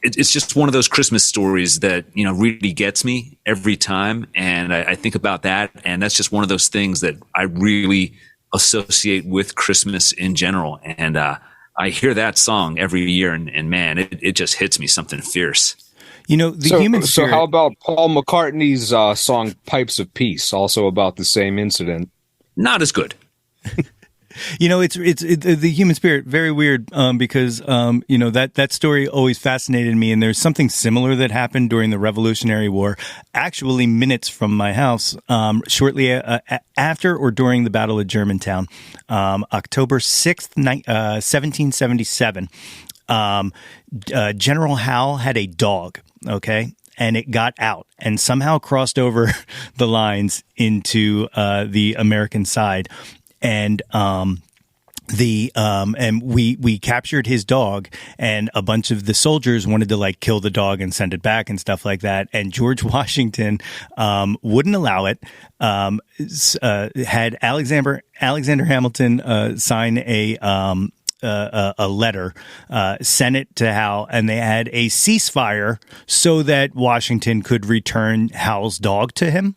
it's just one of those Christmas stories that, really gets me every time. And I think about that. And that's just one of those things that I really associate with Christmas in general. And I hear that song every year, and man, it just hits me something fierce. Human spirit. So how about Paul McCartney's song "Pipes of Peace"? Also about the same incident. Not as good. It's the human spirit. Very weird because that story always fascinated me. And there's something similar that happened during the Revolutionary War, actually minutes from my house, shortly after or during the Battle of Germantown, October 6th, 1777. General Howe had a dog. Okay. And it got out and somehow crossed over the lines into the American side. And and we captured his dog, and a bunch of the soldiers wanted to like kill the dog and send it back and stuff like that, and George Washington wouldn't allow it. Had Alexander Hamilton sign a letter, sent it to Hal, and they had a ceasefire so that Washington could return Hal's dog to him.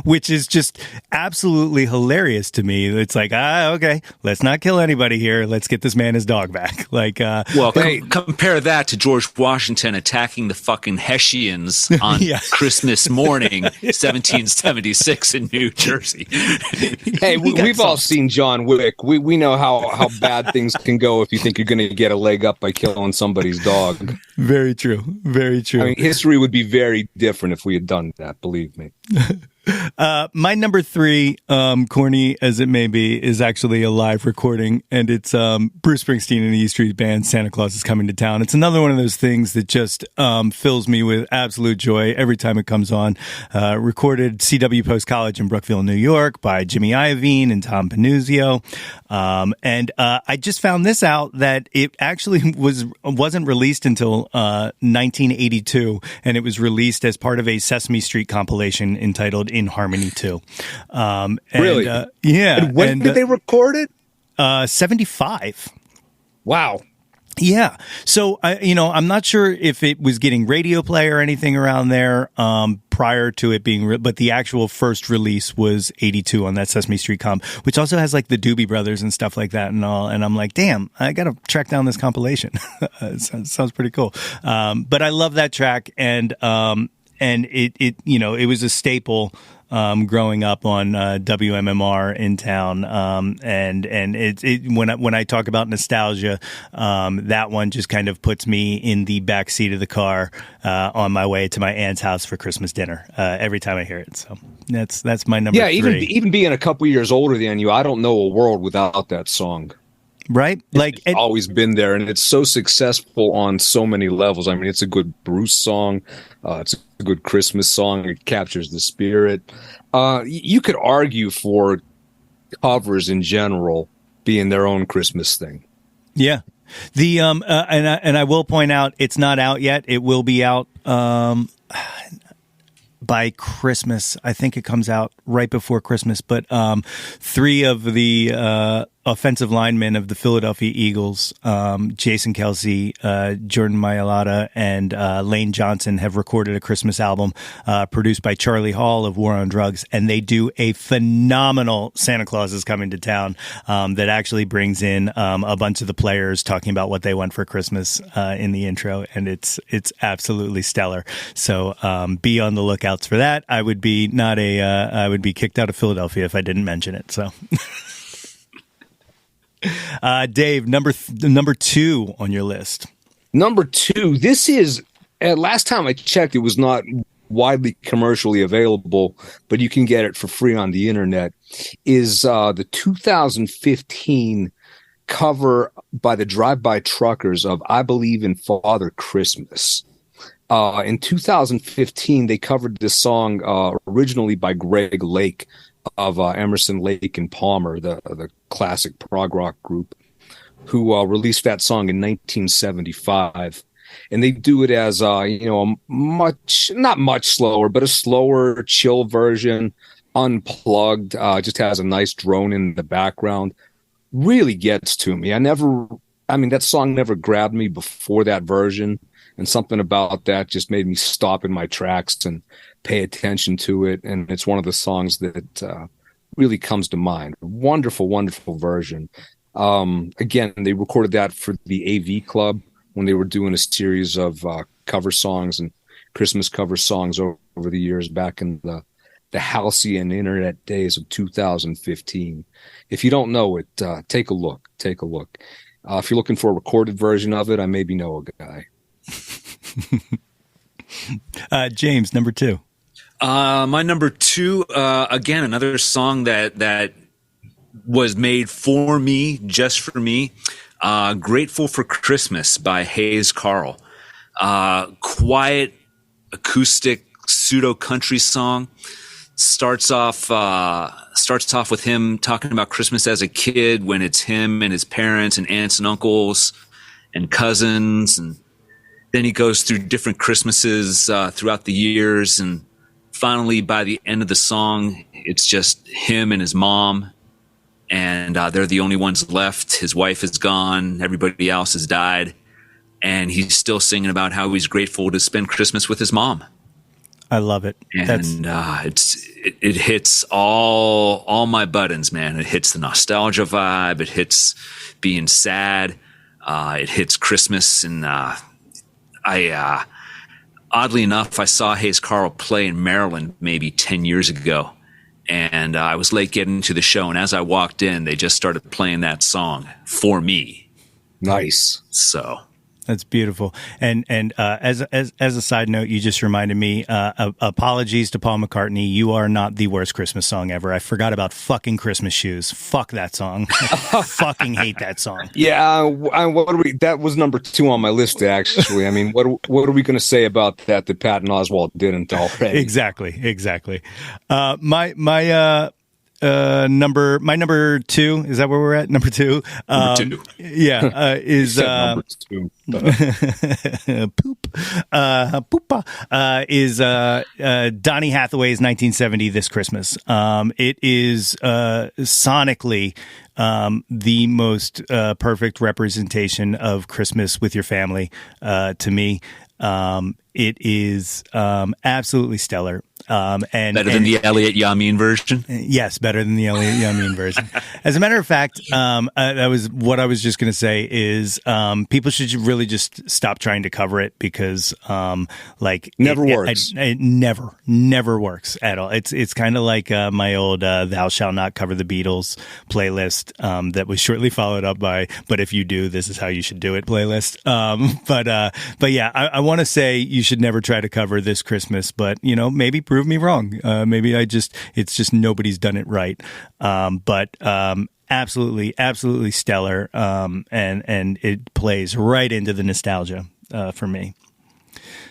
Which is just absolutely hilarious to me. It's like, okay, let's not kill anybody here. Let's get this man his dog back. Like, compare that to George Washington attacking the fucking Hessians on Christmas morning, 1776 in New Jersey. Hey, we've all seen John Wick. We know how bad things can go if you think you're going to get a leg up by killing somebody's dog. Very true. Very true. I mean, history would be very different if we had done that, believe me. My number 3, corny as it may be, is actually a live recording, and it's Bruce Springsteen and the E Street Band, Santa Claus is Coming to Town. It's another one of those things that just fills me with absolute joy every time it comes on. Recorded CW Post College in Brookville, New York by Jimmy Iovine and Tom Panuzio. And I just found this out that it actually wasn't released until 1982, and it was released as part of a Sesame Street compilation entitled In Harmony 2. Really? Yeah. And when did they record it? 75. Wow. Yeah. So, I'm not sure if it was getting radio play or anything around there prior to it being, but the actual first release was 82 on that Sesame Street comp, which also has like the Doobie Brothers and stuff like that and all. And I'm like, damn, I got to track down this compilation. Sounds pretty cool. But I love that track. And it was a staple growing up on WMMR in town, and when I talk about nostalgia, that one just kind of puts me in the back seat of the car on my way to my aunt's house for Christmas dinner every time I hear it. So that's my number. Yeah, 3. even being a couple years older than you, I don't know a world without that song. Right? Like it's always been there, and it's so successful on so many levels. I mean, it's a good Bruce song. It's a good Christmas song. It captures the spirit. You could argue for covers in general being their own Christmas thing. Yeah. The and I will point out it's not out yet. It will be out by Christmas. I think it comes out right before Christmas, but 3 of the offensive linemen of the Philadelphia Eagles, Jason Kelsey, Jordan Mailata, and Lane Johnson have recorded a Christmas album produced by Charlie Hall of War on Drugs, and they do a phenomenal Santa Claus is Coming to Town that actually brings in a bunch of the players talking about what they want for Christmas in the intro, and it's absolutely stellar. So be on the lookouts for that. I would be kicked out of Philadelphia if I didn't mention it. So. Dave, number 2 on your list. Number 2. This is last time I checked, it was not widely commercially available, but you can get it for free on the internet. Is the 2015 cover by the Drive-By Truckers of "I Believe in Father Christmas." In 2015, they covered this song originally by Greg Lake of Emerson, Lake and Palmer, the classic prog rock group, who released that song in 1975. And they do it as not much slower, but a slower, chill version, unplugged. Just has a nice drone in the background. Really gets to me. That song never grabbed me before that version, and something about that just made me stop in my tracks and pay attention to it. And it's one of the songs that really comes to mind. Wonderful, wonderful version. Again, they recorded that for the AV Club when they were doing a series of cover songs and Christmas cover songs over the years back in the halcyon internet days of 2015. If you don't know it, take a look. Take a look. If you're looking for a recorded version of it, I maybe know a guy. James, number 2. My number 2, again, another song that was made for me, just for me. Grateful for Christmas by Hayes Carll. Quiet, acoustic, pseudo country song starts off with him talking about Christmas as a kid, when it's him and his parents and aunts and uncles and cousins, and then he goes through different Christmases throughout the years, and finally by the end of the song, it's just him and his mom, and they're the only ones left. His wife is gone, everybody else has died, and he's still singing about how he's grateful to spend Christmas with his mom. I love it. And it hits all my buttons, man. It hits the nostalgia vibe. It hits being sad. It hits Christmas. And oddly enough, I saw Hayes Carl play in Maryland maybe 10 years ago. And I was late getting to the show. And as I walked in, they just started playing that song for me. Nice. So... That's beautiful. And as a side note, you just reminded me, apologies to Paul McCartney. You are not the worst Christmas song ever. I forgot about fucking Christmas shoes. Fuck that song. I fucking hate that song. Yeah. That was number 2 on my list, actually. I mean, what are we going to say about that Patton Oswalt didn't already? Exactly. My number 2, is that where we're at? Number 2. Number 2. Yeah. Is number 2. Poop. Poopa. Is Donny Hathaway's 1970 This Christmas. It is sonically the most perfect representation of Christmas with your family to me. It is absolutely stellar. And better than the Elliot Yamin version? Yes, better than the Elliot Yamin version. As a matter of fact, that was what I was just going to say is people should really just stop trying to cover it because never works. It never works at all. It's kind of like my old Thou Shalt Not Cover the Beatles playlist that was shortly followed up by But If You Do, This Is How You Should Do It playlist. But yeah, I want to say you should never try to cover This Christmas, but maybe prove me wrong. Maybe it's just nobody's done it right. But absolutely stellar. And it plays right into the nostalgia for me.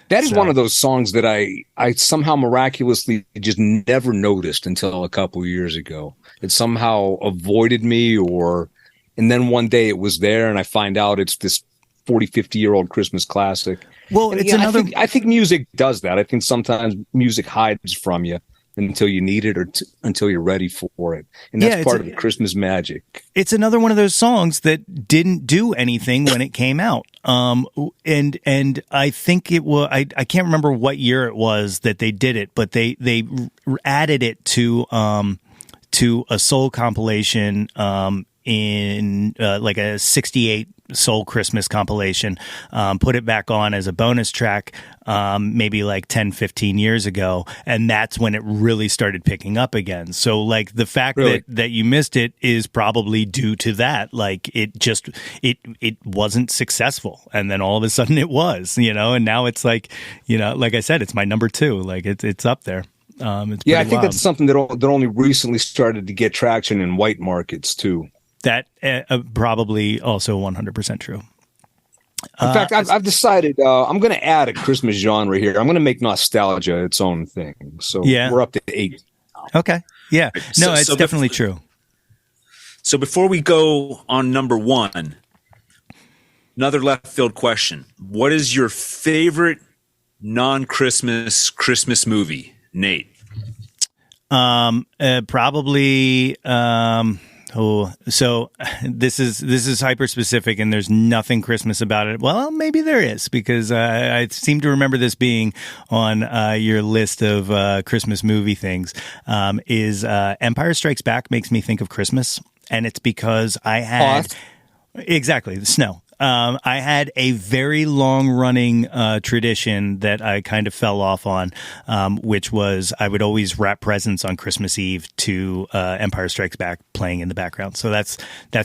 That is one of those songs that I somehow miraculously just never noticed until a couple of years ago. It somehow avoided me and then one day it was there and I find out it's this 40, 50-year-old Christmas classic. Well, and it's another. I think music does that. I think sometimes music hides from you until you need it or until you're ready for it, and that's part of the Christmas magic. It's another one of those songs that didn't do anything when it came out. And I think it was. I can't remember what year it was that they did it, but they added it to a soul compilation in like a 68 soul Christmas compilation, put it back on as a bonus track maybe like 10-15 years ago, and that's when it really started picking up again. So like the fact that you missed it is probably due to that. Like it wasn't successful, and then all of a sudden it was, and now it's like, like I said, it's my number 2. Like it's up there. I think that's something that only recently started to get traction in white markets too. That probably also 100% true. In fact, I've decided I'm going to add a Christmas genre here. I'm going to make nostalgia its own thing. So we're up to 8. Okay. Yeah. No, it's definitely true. So before we go on number 1, another left field question. What is your favorite non-Christmas Christmas movie, Nate? Probably. So this is hyper specific, and there's nothing Christmas about it. Well, maybe there is, because I seem to remember this being on your list of Christmas movie things. Is Empire Strikes Back makes me think of Christmas, and it's because I had exactly the snow. I had a very long-running tradition that I kind of fell off on, which was I would always wrap presents on Christmas Eve to Empire Strikes Back playing in the background. So that's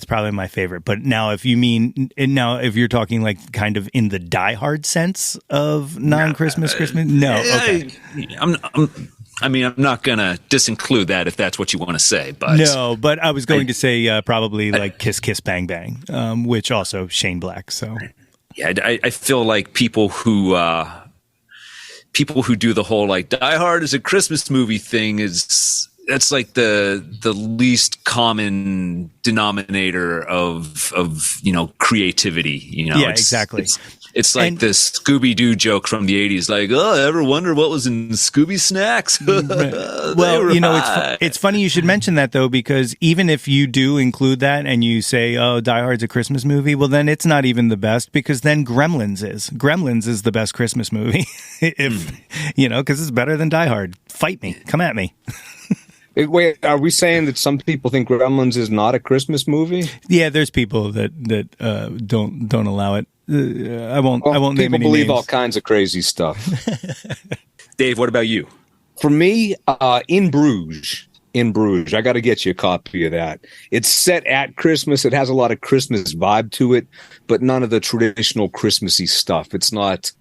probably my favorite. But now, if you're talking like kind of in the Die Hard sense of non-Christmas Christmas, no. Okay. I'm not going to disinclude that if that's what you want to say. But no, but I was going to say probably like Kiss Kiss Bang Bang, which also Shane Black. So yeah, I feel like people who people who do the whole like Die Hard is a Christmas movie thing that's like the least common denominator of creativity. Yeah, exactly. It's like the Scooby-Doo joke from the 80s, like, oh, ever wonder what was in Scooby snacks? Well, it's funny you should mention that, though, because even if you do include that and you say, oh, Die Hard's a Christmas movie, well, then it's not even the best, because then Gremlins is. Gremlins is the best Christmas movie, because it's better than Die Hard. Fight me. Come at me. Wait, are we saying that some people think Gremlins is not a Christmas movie? Yeah, there's people that don't allow it. I won't name any people believe names. all kinds of crazy stuff. Dave, what about you? For me, In Bruges. I got to get you a copy of that. It's set at Christmas. It has a lot of Christmas vibe to it, but none of the traditional Christmassy stuff. It's not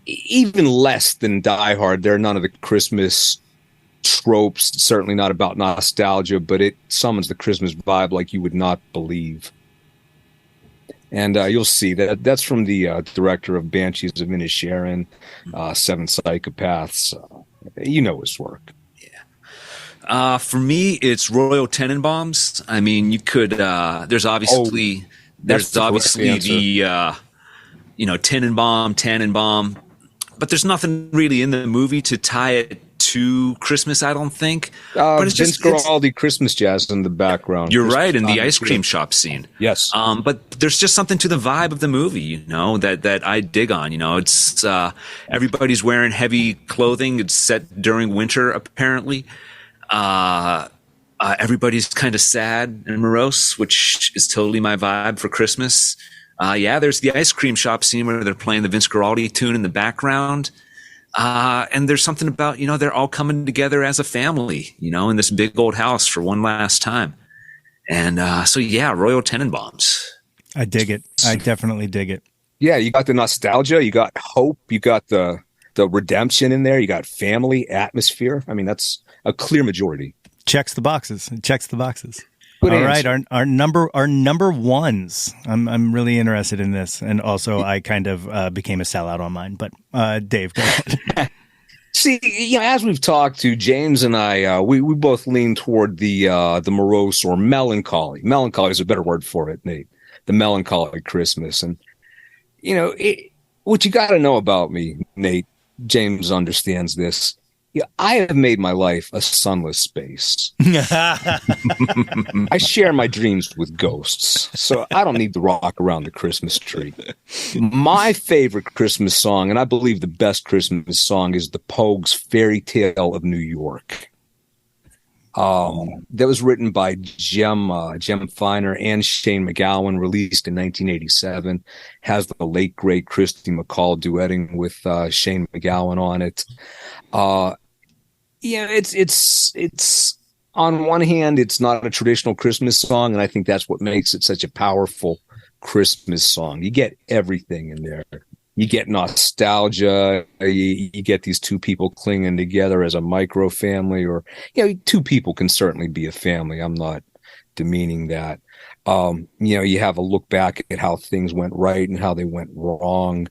even less than Die Hard. There are none of the Christmas tropes. Certainly not about nostalgia, but it summons the Christmas vibe like you would not believe. And you'll see that's from the director of Banshees of Inisherin, Seven Psychopaths. You know his work. Yeah. For me, it's Royal Tenenbaums. I mean, you could. There's obviously the Tannenbaum, but there's nothing really in the movie to tie it to Christmas, I don't think. But it's Vince Guaraldi Christmas jazz in the background. You're right, in the ice cream shop scene. Yes. But there's just something to the vibe of the movie, that I dig on. It's everybody's wearing heavy clothing. It's set during winter, apparently. Everybody's kind of sad and morose, which is totally my vibe for Christmas. There's the ice cream shop scene where they're playing the Vince Guaraldi tune in the background. And there's something about, they're all coming together as a family, in this big old house for one last time. And Royal Tenenbaums. I dig it. I definitely dig it. Yeah, you got the nostalgia, you got hope, you got the redemption in there, you got family atmosphere. I mean, that's a clear majority. Checks the boxes. It checks the boxes. Good All answer. right, our number ones. I'm really interested in this, and also I kind of became a sellout on mine. But Dave, go ahead. See, as we've talked to James and I, we both lean toward the morose or melancholy. Melancholy is a better word for it, Nate. The melancholy Christmas, and what you got to know about me, Nate. James understands this. Yeah, I have made my life a sunless space. I share my dreams with ghosts, so I don't need to rock around the Christmas tree. My favorite Christmas song, and I believe the best Christmas song, is the Pogues' Fairy Tale of New York. That was written by Jem Finer and Shane MacGowan, released in 1987. Has the late, great Christy McCall duetting with Shane MacGowan on it. It's on one hand, it's not a traditional Christmas song, and I think that's what makes it such a powerful Christmas song. You get everything in there. You get nostalgia. You get these two people clinging together as a micro family, or two people can certainly be a family. I'm not demeaning that. You have a look back at how things went right and how they went wrong.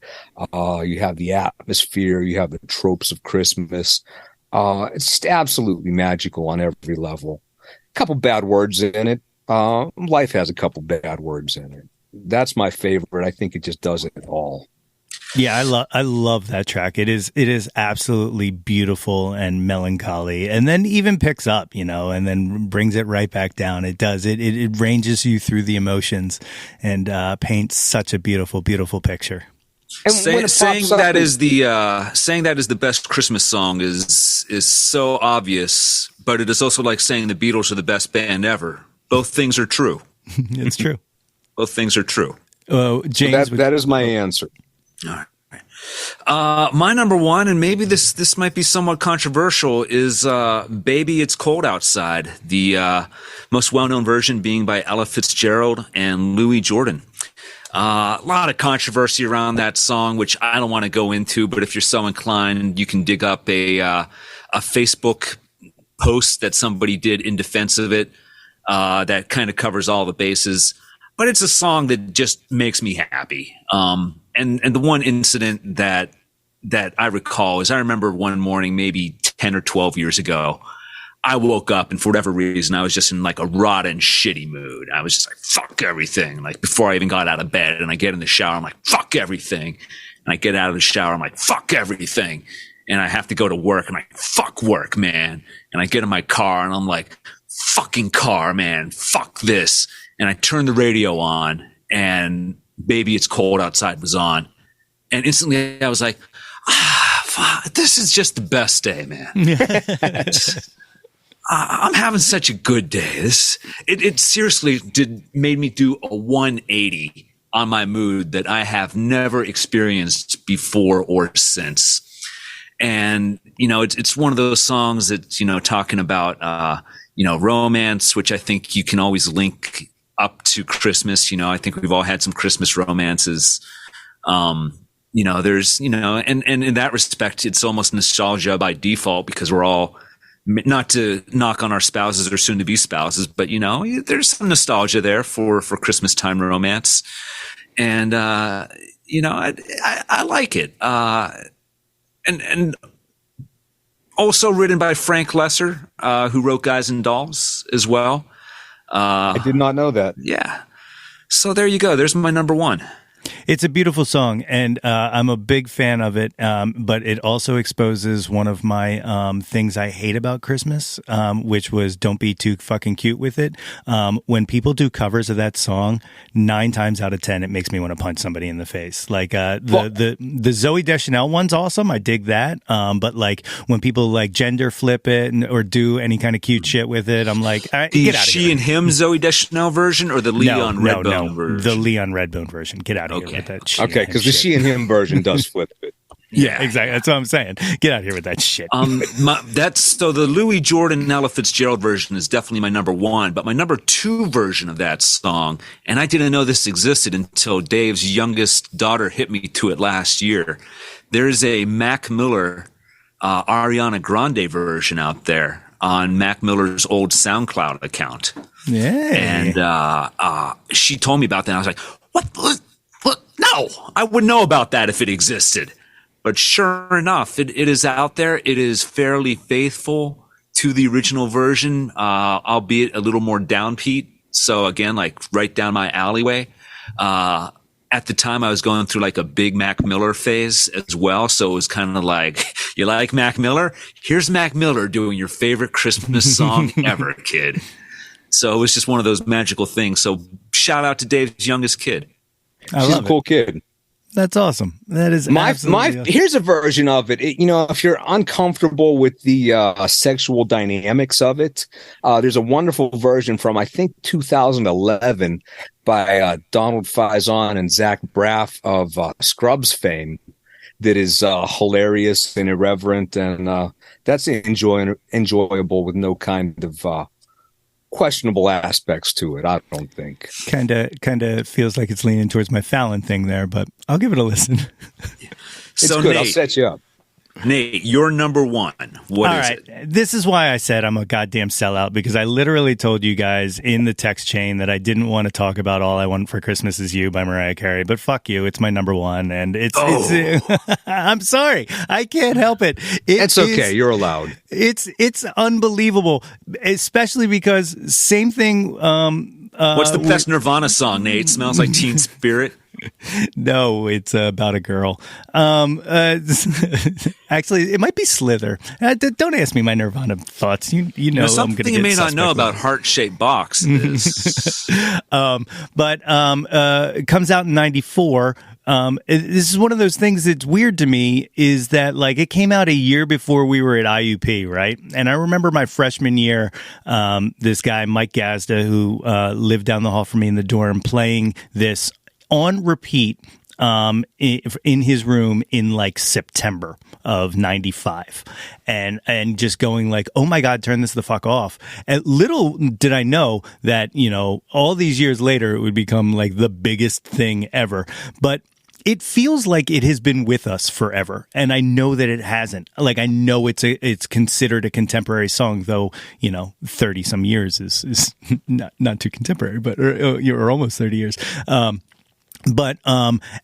You have the atmosphere. You have the tropes of Christmas. It's just absolutely magical on every level. A couple bad words in it. Life has a couple bad words in it. That's my favorite. I think it just does it all. Yeah, I love that track. It is absolutely beautiful and melancholy, and then even picks up, and then brings it right back down. It does. It ranges you through the emotions and paints such a beautiful, beautiful picture. And saying that is the best Christmas song is so obvious, but it is also like saying the Beatles are the best band ever. Both things are true. It's true. Both things are true. James, that is my answer. All right. My number one, and maybe this might be somewhat controversial, is "Baby It's Cold Outside." The most well-known version being by Ella Fitzgerald and Louis Jordan. A lot of controversy around that song, which I don't want to go into, but if you're so inclined, you can dig up a Facebook post that somebody did in defense of it that kind of covers all the bases. But it's a song that just makes me happy. the one incident that I recall is I remember one morning, maybe 10 or 12 years ago, I woke up and for whatever reason, I was just in like a rotten, shitty mood. I was just like, fuck everything. Like before I even got out of bed and I get in the shower, I'm like, fuck everything. And I get out of the shower, I'm like, fuck everything. And I have to go to work and I'm like, fuck work, man. And I get in my car and I'm like, fucking car, man. Fuck this. And I turn the radio on and Baby It's Cold Outside was on. And instantly I was like, fuck, this is just the best day, man. I'm having such a good day. It seriously made me do a 180 on my mood that I have never experienced before or since. And, it's one of those songs that, talking about, romance, which I think you can always link up to Christmas. I think we've all had some Christmas romances. There's, and in that respect, it's almost nostalgia by default because we're all, not to knock on our spouses or soon to be spouses, but there's some nostalgia there for Christmas time romance. And, I like it. And also written by Frank Lesser, who wrote Guys and Dolls as well. I did not know that. Yeah. So there you go. There's my number one. It's a beautiful song, and I'm a big fan of it, but it also exposes one of my things I hate about Christmas, which was don't be too fucking cute with it. When people do covers of that song, 9 times out of 10, it makes me want to punch somebody in the face. Like the Zooey Deschanel one's awesome. I dig that. But like when people like gender flip it or do any kind of cute shit with it, I'm like, get out of here. She and Him Zooey Deschanel version or the Leon Redbone version? The Leon Redbone version. Get out of here with that shit. Okay, because the She and Him version does flip it. Yeah, exactly. That's what I'm saying. Get out of here with that shit. So the Louis Jordan and Ella Fitzgerald version is definitely my number one, but my number two version of that song, and I didn't know this existed until Dave's youngest daughter hit me to it last year. There's a Mac Miller, Ariana Grande version out there on Mac Miller's old SoundCloud account. Yeah. And she told me about that. And I was like, what? No, I wouldn't know about that if it existed. But sure enough, it is out there. It is fairly faithful to the original version, albeit a little more downbeat. So again, like right down my alleyway. At the time, I was going through like a big Mac Miller phase as well. So it was kind of like, you like Mac Miller? Here's Mac Miller doing your favorite Christmas song ever, kid. So it was just one of those magical things. So shout out to Dave's youngest kid. She's a cool kid. That's awesome. That is my awesome. Here's a version of it. If you're uncomfortable with the sexual dynamics of it, there's a wonderful version from I think 2011 by Donald Faison and Zach Braff of Scrubs fame. That is hilarious and irreverent, and that's enjoyable with no kind of questionable aspects to it. I don't think. Kind of feels like it's leaning towards my Fallon thing there, but I'll give it a listen. It's good. Nate, I'll set you up. Nate, you're number one. What is it? This is why I said I'm a goddamn sellout, because I literally told you guys in the text chain that I didn't want to talk about All I Want for Christmas Is You by Mariah Carey, but fuck you. It's my number one. And it's I'm sorry. I can't help it. It's okay. You're allowed. It's unbelievable, especially because same thing. What's the best Nirvana song, Nate? Smells Like Teen Spirit. No, it's about a girl. Actually, it might be Slither. Don't ask me my Nirvana thoughts. You know I'm going to get something you may not know about Heart-Shaped Box is. But it comes out in 94. This is one of those things that's weird to me, is that like it came out a year before we were at IUP, right? And I remember my freshman year, this guy, Mike Gazda, who lived down the hall from me in the dorm, playing this on repeat in his room in like September of 95, and just going like, oh my God, turn this the fuck off. And little did I know that, all these years later, it would become like the biggest thing ever. But it feels like it has been with us forever, and I know that it hasn't. Like, I know it's considered a contemporary song, though 30 some years is not too contemporary, but or almost 30 years. But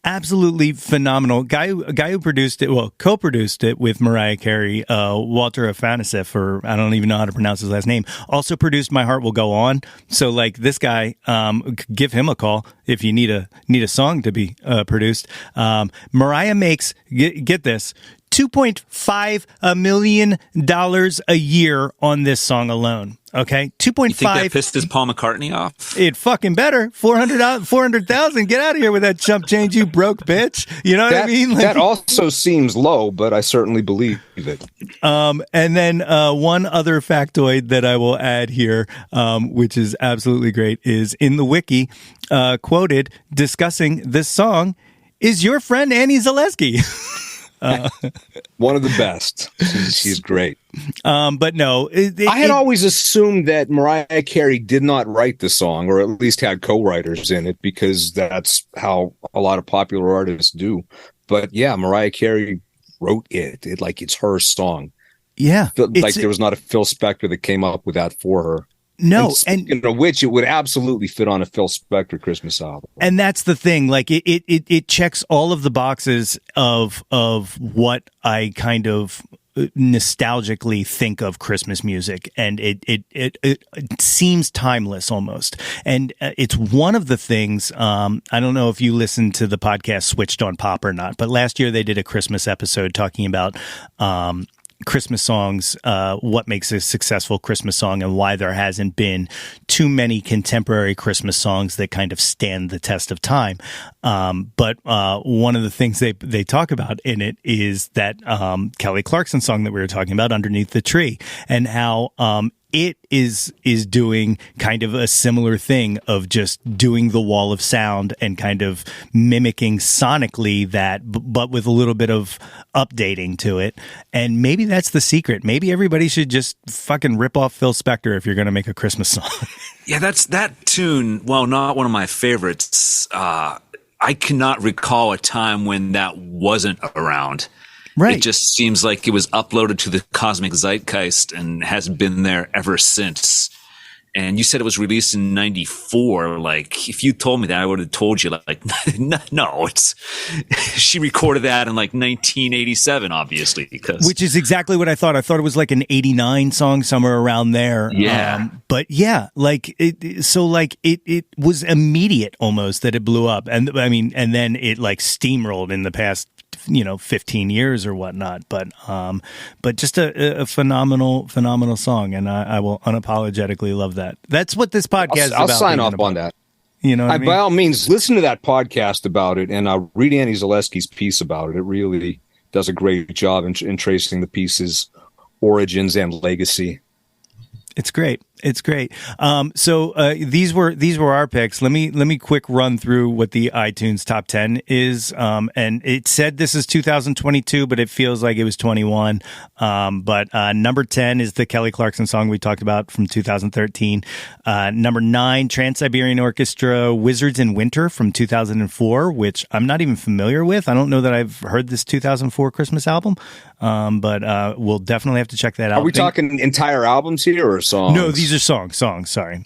absolutely phenomenal guy who produced it, well, co-produced it with Mariah Carey, Walter Afanasieff, or I don't even know how to pronounce his last name, also produced My Heart Will Go On. So like this guy, give him a call if you need a song to be produced. Mariah makes, get this, $2.5 million a year on this song alone. Okay, 2.5. You think that pisses Paul McCartney off? It fucking better. 400,000. Get out of here with that chump change, you broke bitch. You know what I mean? Like, that also seems low, but I certainly believe it. And then one other factoid that I will add here, which is absolutely great, is in the wiki, quoted discussing this song is your friend Annie Zaleski. One of the best. She's great. But no, I had always assumed that Mariah Carey did not write the song, or at least had co-writers in it, because that's how a lot of popular artists do. But yeah, Mariah Carey wrote it. It's her song. Yeah, like there was not a Phil Spector that came up with that for her. No, and which it would absolutely fit on a Phil Spector Christmas album. And that's the thing. Like it checks all of the boxes of what I kind of nostalgically think of Christmas music, and it seems timeless almost. And it's one of the things. I don't know if you listened to the podcast Switched on Pop or not, but last year they did a Christmas episode talking about Christmas songs, what makes a successful Christmas song, and why there hasn't been too many contemporary Christmas songs that kind of stand the test of time. But one of the things they talk about in it is that Kelly Clarkson song that we were talking about, Underneath the Tree, and how it is doing kind of a similar thing of just doing the wall of sound and kind of mimicking sonically that, but with a little bit of updating to it. And maybe that's the secret. Maybe everybody should just fucking rip off Phil Spector if you're going to make a Christmas song. Yeah, that's that tune. Well, not one of my favorites. I cannot recall a time when that wasn't around. Right. It just seems like it was uploaded to the cosmic zeitgeist and has been there ever since. And you said it was released in 94. Like, if you told me that, I would have told you, like, no, she recorded that in like 1987, obviously, which is exactly what I thought. I thought it was like an 89 song, somewhere around there. Yeah. But yeah, like it was immediate almost that it blew up. And I mean, and then it like steamrolled in the past 15 years or whatnot, but just a phenomenal song, and I will unapologetically love that. That's what this podcast is about. I'll sign off on that. You know what I mean? By all means, listen to that podcast about it, and read Annie Zaleski's piece about it. It really does a great job in tracing the piece's origins and legacy. It's great. It's great. So these were our picks. Let me quick run through what the iTunes top 10 is. And it said this is 2022, but it feels like it was 21. But number 10 is the Kelly Clarkson song we talked about from 2013. Number 9, Trans-Siberian Orchestra, Wizards in Winter from 2004, which I'm not even familiar with. I don't know that I've heard this 2004 Christmas album. But we'll definitely have to check that out. Are we talking entire albums here or songs? No, these are songs. Sorry.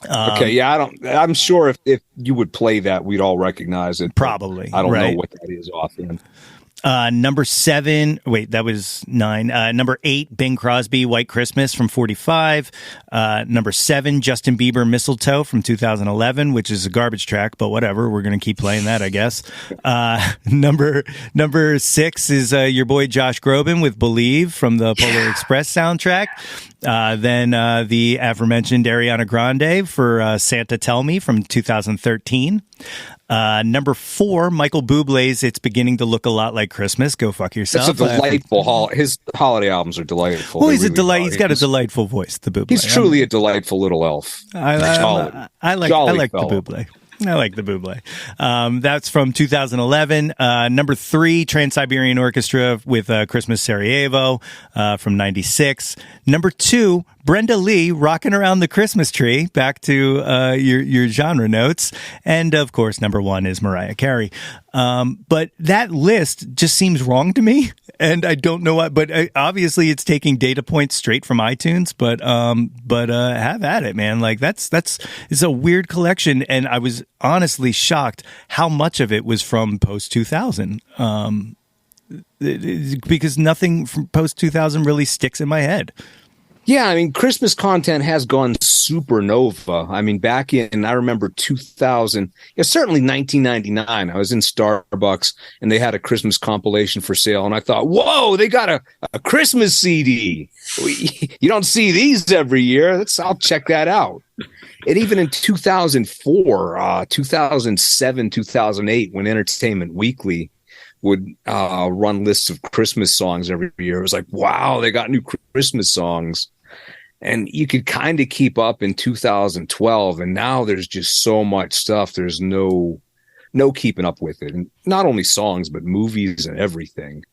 Okay, yeah, I'm sure if you would play that, we'd all recognize it. Probably. I don't know what that is offhand. Number 7, wait, that was 9. Number 8, Bing Crosby, White Christmas from 45. Number 7, Justin Bieber, Mistletoe from 2011, which is a garbage track, but whatever. We're going to keep playing that, I guess. Number 6 is your boy Josh Groban with Believe from the Polar Express soundtrack. Then the aforementioned Ariana Grande for Santa Tell Me from 2013. Number 4, Michael Bublé's It's Beginning to Look a Lot Like Christmas. Go fuck yourself. It's a delightful his holiday albums are delightful. Well, he's got a delightful voice, the Bublé. He's truly a delightful little elf. I like the Bublé. I like the Bublé. That's from 2011. Number 3, Trans-Siberian Orchestra with Christmas Sarajevo from 96. Number 2, Brenda Lee, Rockin' Around the Christmas Tree. Back to your genre notes. And, of course, number 1 is Mariah Carey. But that list just seems wrong to me. And I don't know why. But obviously, it's taking data points straight from iTunes. But have at it, man. Like, it's a weird collection. And I was honestly shocked how much of it was from post 2000. Because nothing from post 2000 really sticks in my head. Yeah, I mean, Christmas content has gone supernova. I mean, back in, I remember 2000, yeah, certainly 1999, I was in Starbucks and they had a Christmas compilation for sale. And I thought, whoa, they got a Christmas CD. You don't see these every year. I'll check that out. And even in 2004, 2007, 2008, when Entertainment Weekly would run lists of Christmas songs every year, it was like, wow, they got new Christmas songs. And you could kind of keep up in 2012, and now there's just so much stuff. There's no keeping up with it. And not only songs, but movies and everything.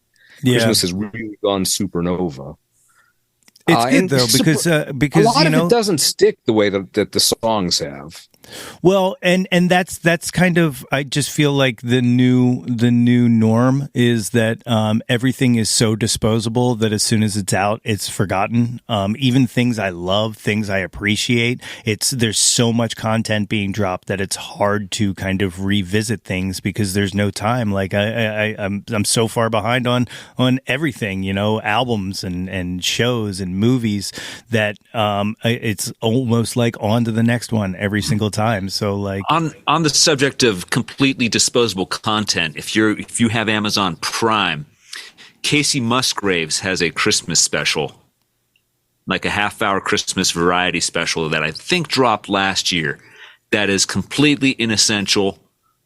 Yeah. Christmas has really gone supernova. It's good though, because a lot of it doesn't stick the way that the songs have. Well, and that's kind of, I just feel like the new norm is that everything is so disposable that as soon as it's out, it's forgotten. Even things I love, things I appreciate, there's so much content being dropped that it's hard to kind of revisit things because there's no time. Like I'm so far behind on everything, you know, albums and shows and movies that it's almost like on to the next one every single time. So like on the subject of completely disposable content, if you have Amazon Prime, Casey Musgraves has a Christmas special, like a half-hour Christmas variety special that I think dropped last year, that is completely inessential,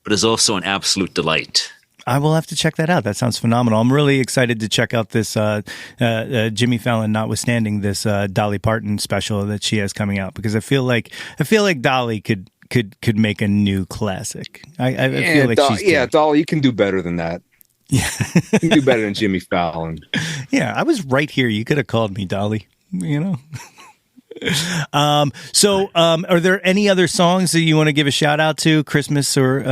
but is also an absolute delight. I will have to check that out. That sounds phenomenal. I'm really excited to check out this Jimmy Fallon notwithstanding this Dolly Parton special that she has coming out, because I feel like Dolly could make a new classic. I feel like she's Dolly, you can do better than that. Yeah, you can do better than Jimmy Fallon. Yeah, I was right here. You could have called me Dolly. You know. So are there any other songs that you want to give a shout out to, Christmas or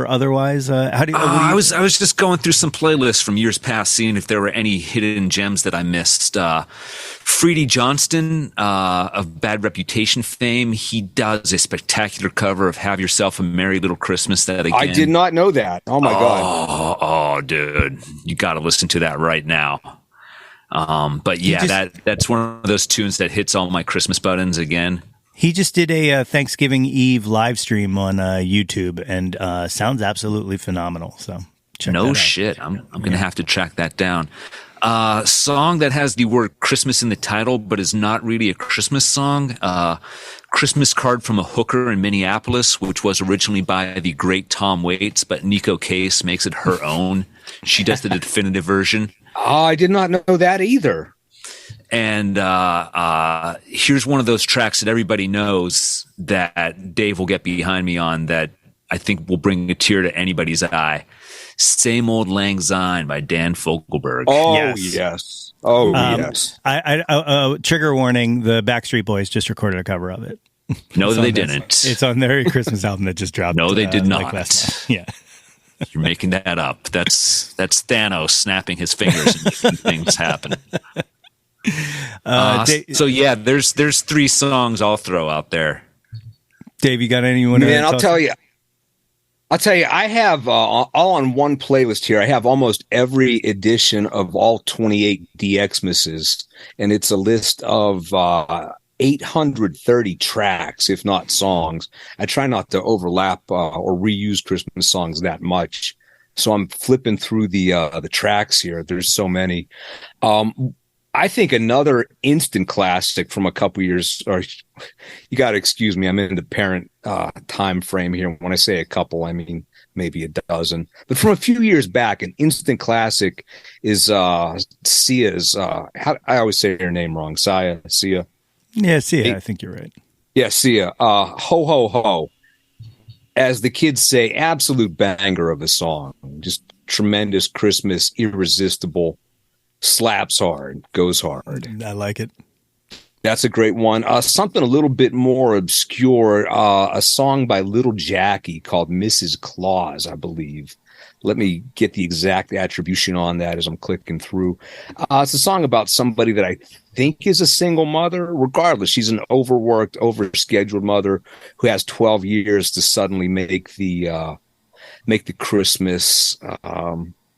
otherwise? I was just going through some playlists from years past, seeing if there were any hidden gems that I missed. Freddie Johnston of Bad Reputation fame, he does a spectacular cover of Have Yourself a Merry Little Christmas. That again, I did not know that. Oh my God. Oh, dude, you got to listen to that right now. But yeah, that's one of those tunes that hits all my Christmas buttons again. He just did a Thanksgiving Eve live stream on YouTube, and sounds absolutely phenomenal. So check that out. Shit, I'm gonna have to track that down. Song that has the word Christmas in the title, but is not really a Christmas song. Christmas Card from a Hooker in Minneapolis, which was originally by the great Tom Waits, but Nico Case makes it her own. She does the definitive version. Oh, I did not know that either. And here's one of those tracks that everybody knows that Dave will get behind me on, that I think will bring a tear to anybody's eye. Same Old Lang Syne by Dan Fogelberg. Oh, yes. Oh, yes. I trigger warning, the Backstreet Boys just recorded a cover of it. No, they didn't. It's on their Christmas album that just dropped. No, they did not. Like last month. Yeah. You're making that up. That's Thanos snapping his fingers and making things happen. So yeah, there's 3 songs I'll throw out there. Dave, you got anyone? Man, I'll tell you. I have all on one playlist here. I have almost every edition of all 28 DXmas's, and it's a list of 830 tracks, if not songs. I try not to overlap or reuse Christmas songs that much. So I'm flipping through the tracks here. There's so many. I think another instant classic from a couple years, or you got to excuse me, I'm in the parent time frame here. When I say a couple, I mean maybe a dozen. But from a few years back, an instant classic is Sia's. I always say her name wrong. Sia. Yeah, Sia. I think you're right. Yeah, Sia. Ho, ho, ho. As the kids say, absolute banger of a song. Just tremendous Christmas, irresistible, slaps hard, goes hard. I like it. That's a great one. Something a little bit more obscure, a song by Little Jackie called Mrs. Claus, I believe. Let me get the exact attribution on that as I'm clicking through. It's a song about somebody that I think is a single mother. Regardless, she's an overworked, overscheduled mother who has 12 years to suddenly make the Christmas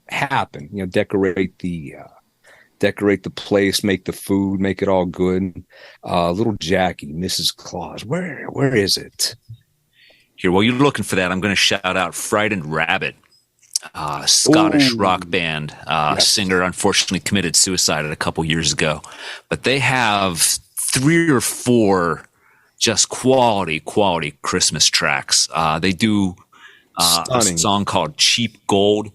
happen. Decorate the place, make the food, make it all good. Little Jackie, Mrs. Claus. Where is it? Here, while you're looking for that, I'm going to shout out Frightened Rabbit. Scottish rock band. Singer unfortunately committed suicide a couple years ago, but they have 3 or 4 just quality Christmas tracks. They do a song called Cheap Gold,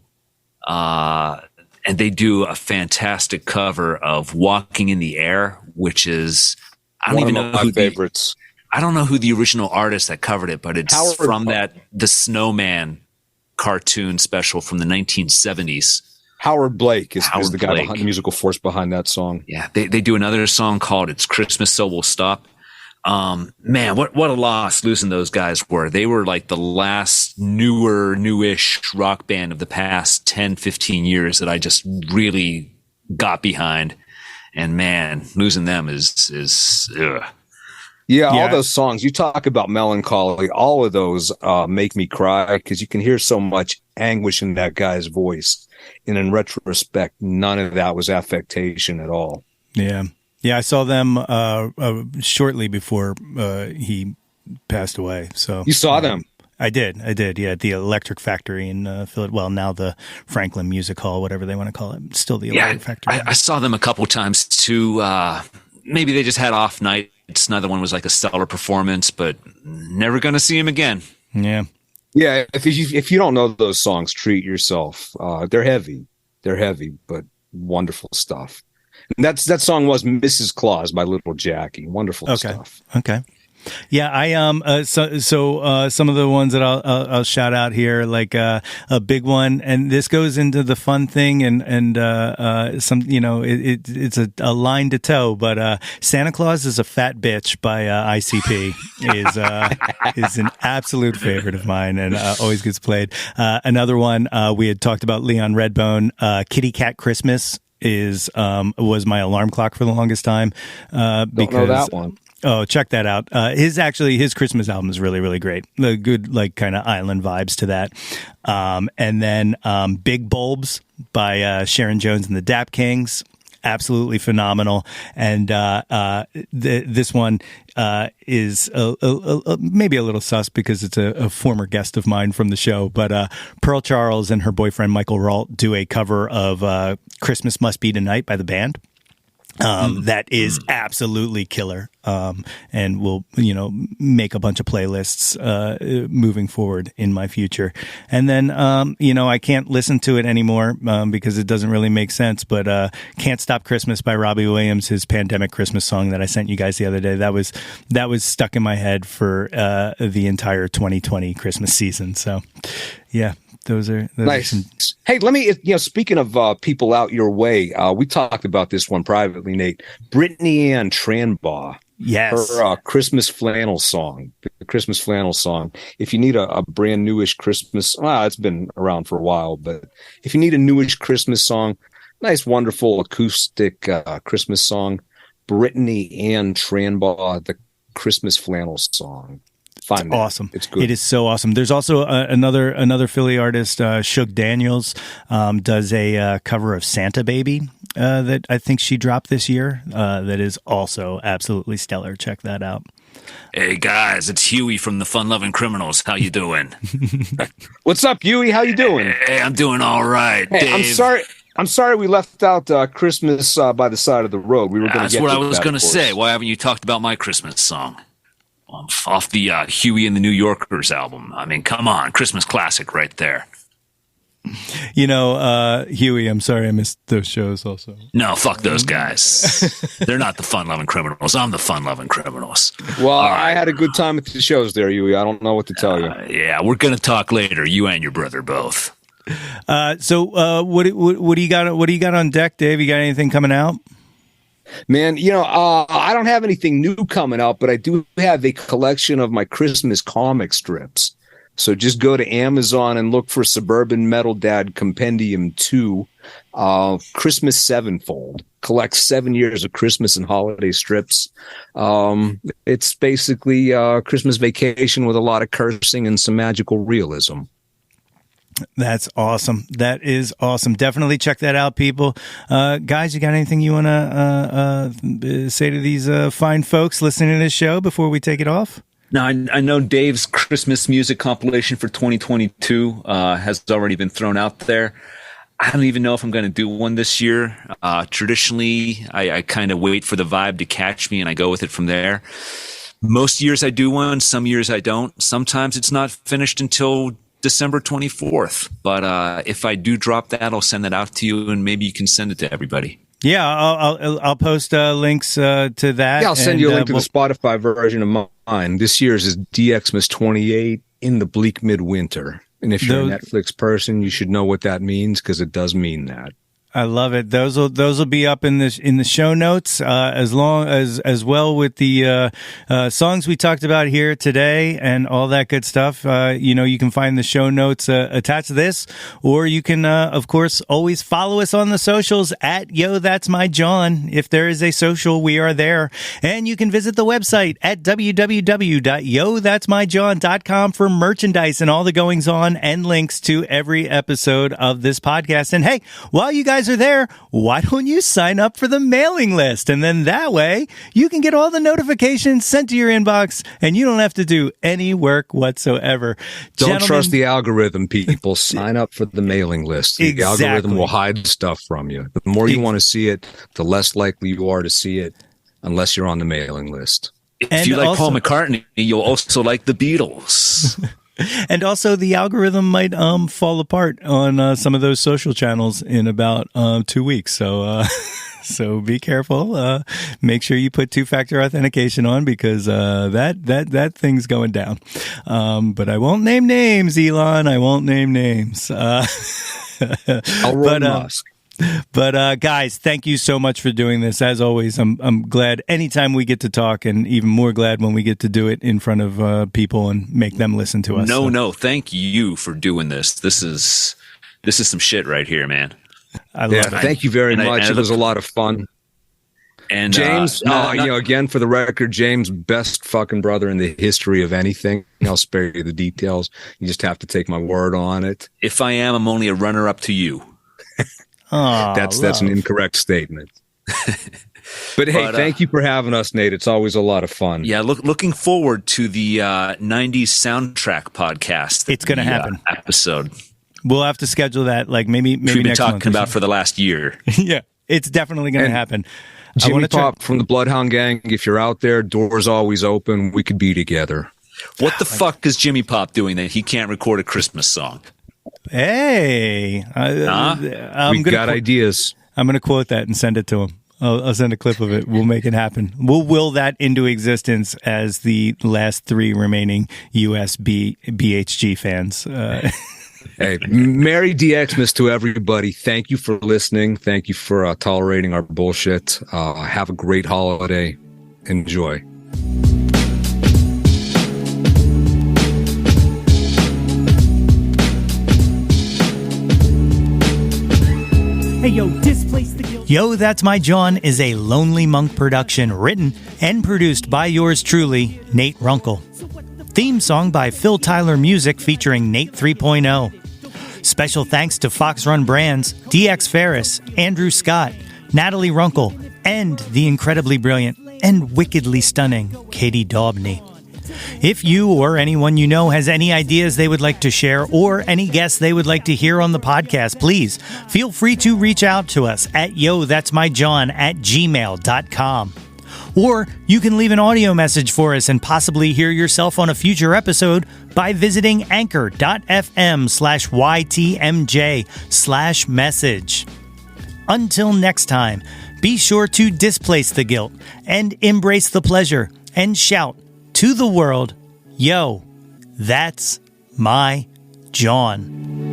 and they do a fantastic cover of Walking in the Air, which is, I don't even know my favorites. I don't know who the original artist that covered it, but it's from the Snowman cartoon special from the 1970s. Howard Blake is the guy behind the musical force behind that song. Yeah, they do another song called It's Christmas So We'll Stop. Man, what a loss losing those guys were. They were like the last newish rock band of the past 10, 15 years that I just really got behind. And man, losing them is ugh. Yeah, all those songs, you talk about melancholy, all of those make me cry because you can hear so much anguish in that guy's voice. And in retrospect, none of that was affectation at all. Yeah. Yeah, I saw them shortly before he passed away. So you saw them? I did. Yeah, at the Electric Factory in Philadelphia. Well, now the Franklin Music Hall, whatever they want to call it. Still the Electric Factory. I saw them a couple times too. Maybe they just had off night. Neither one was like a stellar performance, but never going to see him again. Yeah. Yeah. If you don't know those songs, treat yourself. They're heavy, but wonderful stuff. And that song was Mrs. Claus by Little Jackie. Wonderful stuff. Okay. Yeah, I some of the ones that I'll shout out here, like a big one, and this goes into the fun thing, and some, it's a line to toe, but Santa Claus is a Fat Bitch by ICP is an absolute favorite of mine, and always gets played. Another one, we had talked about Leon Redbone, Kitty Cat Christmas was my alarm clock for the longest time. Don't know that one. Oh, check that out. His Christmas album is really, really great. The good, like, kind of island vibes to that. And then Big Bulbs by Sharon Jones and the Dap Kings. Absolutely phenomenal. And this one is maybe a little sus because it's a former guest of mine from the show. But Pearl Charles and her boyfriend Michael Ralt do a cover of Christmas Must Be Tonight by the band. That is absolutely killer. And will, make a bunch of playlists, moving forward in my future. And then, I can't listen to it anymore, because it doesn't really make sense, but, Can't Stop Christmas by Robbie Williams, his pandemic Christmas song that I sent you guys the other day. That was stuck in my head for, the entire 2020 Christmas season. So yeah. Those nice. Are hey, let me, speaking of people out your way, we talked about this one privately, Nate. Brittany Ann Tranbaugh. Yes. Her Christmas flannel song, the Christmas flannel song. If you need a brand newish Christmas, it's been around for a while, but if you need a newish Christmas song, nice, wonderful acoustic Christmas song, Brittany Ann Tranbaugh, the Christmas flannel song. It's awesome. It's good. It is so awesome. There's also another Philly artist, Suge Daniels, does a cover of Santa Baby that I think she dropped this year. That is also absolutely stellar. Check that out. Hey guys, it's Huey from the Fun Loving Criminals. How you doing? What's up, Huey? How you doing? Hey, I'm doing all right. Hey, Dave. I'm sorry we left out Christmas by the Side of the Road. We were going to get That's what I was going to say. Why haven't you talked about my Christmas song? Off the Huey and the New Yorkers album. I mean, come on, Christmas classic right there. Huey, I'm sorry I missed those shows also. No, fuck those guys. They're not the fun-loving criminals. I'm the fun-loving criminals. Well, I had a good time at the shows there, Huey. I don't know what to tell you. Yeah, we're going to talk later, you and your brother both. So what do you got? What do you got on deck, Dave? You got anything coming out? Man, I don't have anything new coming out, but I do have a collection of my Christmas comic strips So just go to Amazon and look for Suburban Metal Dad Compendium 2, Christmas Sevenfold. Collects 7 years of Christmas and holiday strips. It's basically Christmas Vacation with a lot of cursing and some magical realism. That's awesome. That is awesome. Definitely check that out, people. Guys, you got anything you want to say to these fine folks listening to this show before we take it off? Now, I know Dave's Christmas music compilation for 2022 has already been thrown out there. I don't even know if I'm going to do one this year. Traditionally, I kind of wait for the vibe to catch me and I go with it from there. Most years I do one, some years I don't. Sometimes it's not finished until December 24th. But if I do drop that, I'll send that out to you and maybe you can send it to everybody. Yeah, I'll post links to that. Yeah, I'll send you a link to the Spotify version of mine. This year's is DXmas 28 in the bleak midwinter. And if you're a Netflix person, you should know what that means because it does mean that. I love it. Those will be up in the show notes as well with the songs we talked about here today and all that good stuff. You can find the show notes attached to this, or you can of course always follow us on the socials at Yo That's My Jawn. If there is a social, we are there, and you can visit the website at www.yothat'smyjawn.com for merchandise and all the goings on and links to every episode of this podcast. And hey, while you guys are there, why don't you sign up for the mailing list? And then that way you can get all the notifications sent to your inbox and you don't have to do any work whatsoever. Don't trust the algorithm, people. Sign up for the mailing list. The algorithm will hide stuff from you. The more you want to see it, the less likely you are to see it unless you're on the mailing list. If you like Paul McCartney, you'll also like the Beatles. And also, the algorithm might fall apart on some of those social channels in about 2 weeks. So so be careful. Make sure you put two-factor authentication on because that thing's going down. But I won't name names, Elon. I won't name names. Elon Musk. But guys, thank you so much for doing this. As always, I'm glad anytime we get to talk, and even more glad when we get to do it in front of people and make them listen to us. No, thank you for doing this. This is some shit right here, man. I love it. Thank you very much. It was a lot of fun. And James, again for the record, James, best fucking brother in the history of anything. I'll spare you the details. You just have to take my word on it. If I am, I'm only a runner-up to you. That's an incorrect statement. But hey, thank you for having us, Nate. It's always a lot of fun. Yeah, looking forward to the 90s soundtrack podcast. It's going to happen. Episode. We'll have to schedule that, like maybe we've been next talking month about for the last year. Yeah, it's definitely going to happen. Jimmy Pop from the Bloodhound Gang. If you're out there, doors always open. We could be together. What the fuck is Jimmy Pop doing that he can't record a Christmas song? Hey, we got ideas. I'm going to quote that and send it to him. I'll send a clip of it. We'll make it happen. We'll will that into existence as the last 3 remaining USB BHG fans. Hey, Merry DXmas to everybody. Thank you for listening. Thank you for tolerating our bullshit. Have a great holiday. Enjoy. Hey, yo, displace the guilt. Yo, That's My Jawn is a Lonely Monk production written and produced by yours truly, Nate Runkle. Theme song by Phil Tyler Music featuring Nate 3.0. Special thanks to Fox Run Brands, DX Ferris, Andrew Scott, Natalie Runkle, and the incredibly brilliant and wickedly stunning Katie Daubney. If you or anyone you know has any ideas they would like to share or any guests they would like to hear on the podcast, please feel free to reach out to us at yothat'smyjawn@gmail.com. Or you can leave an audio message for us and possibly hear yourself on a future episode by visiting anchor.fm/ytmj/message. Until next time, be sure to displace the guilt and embrace the pleasure and shout to the world, yo, that's my Jawn.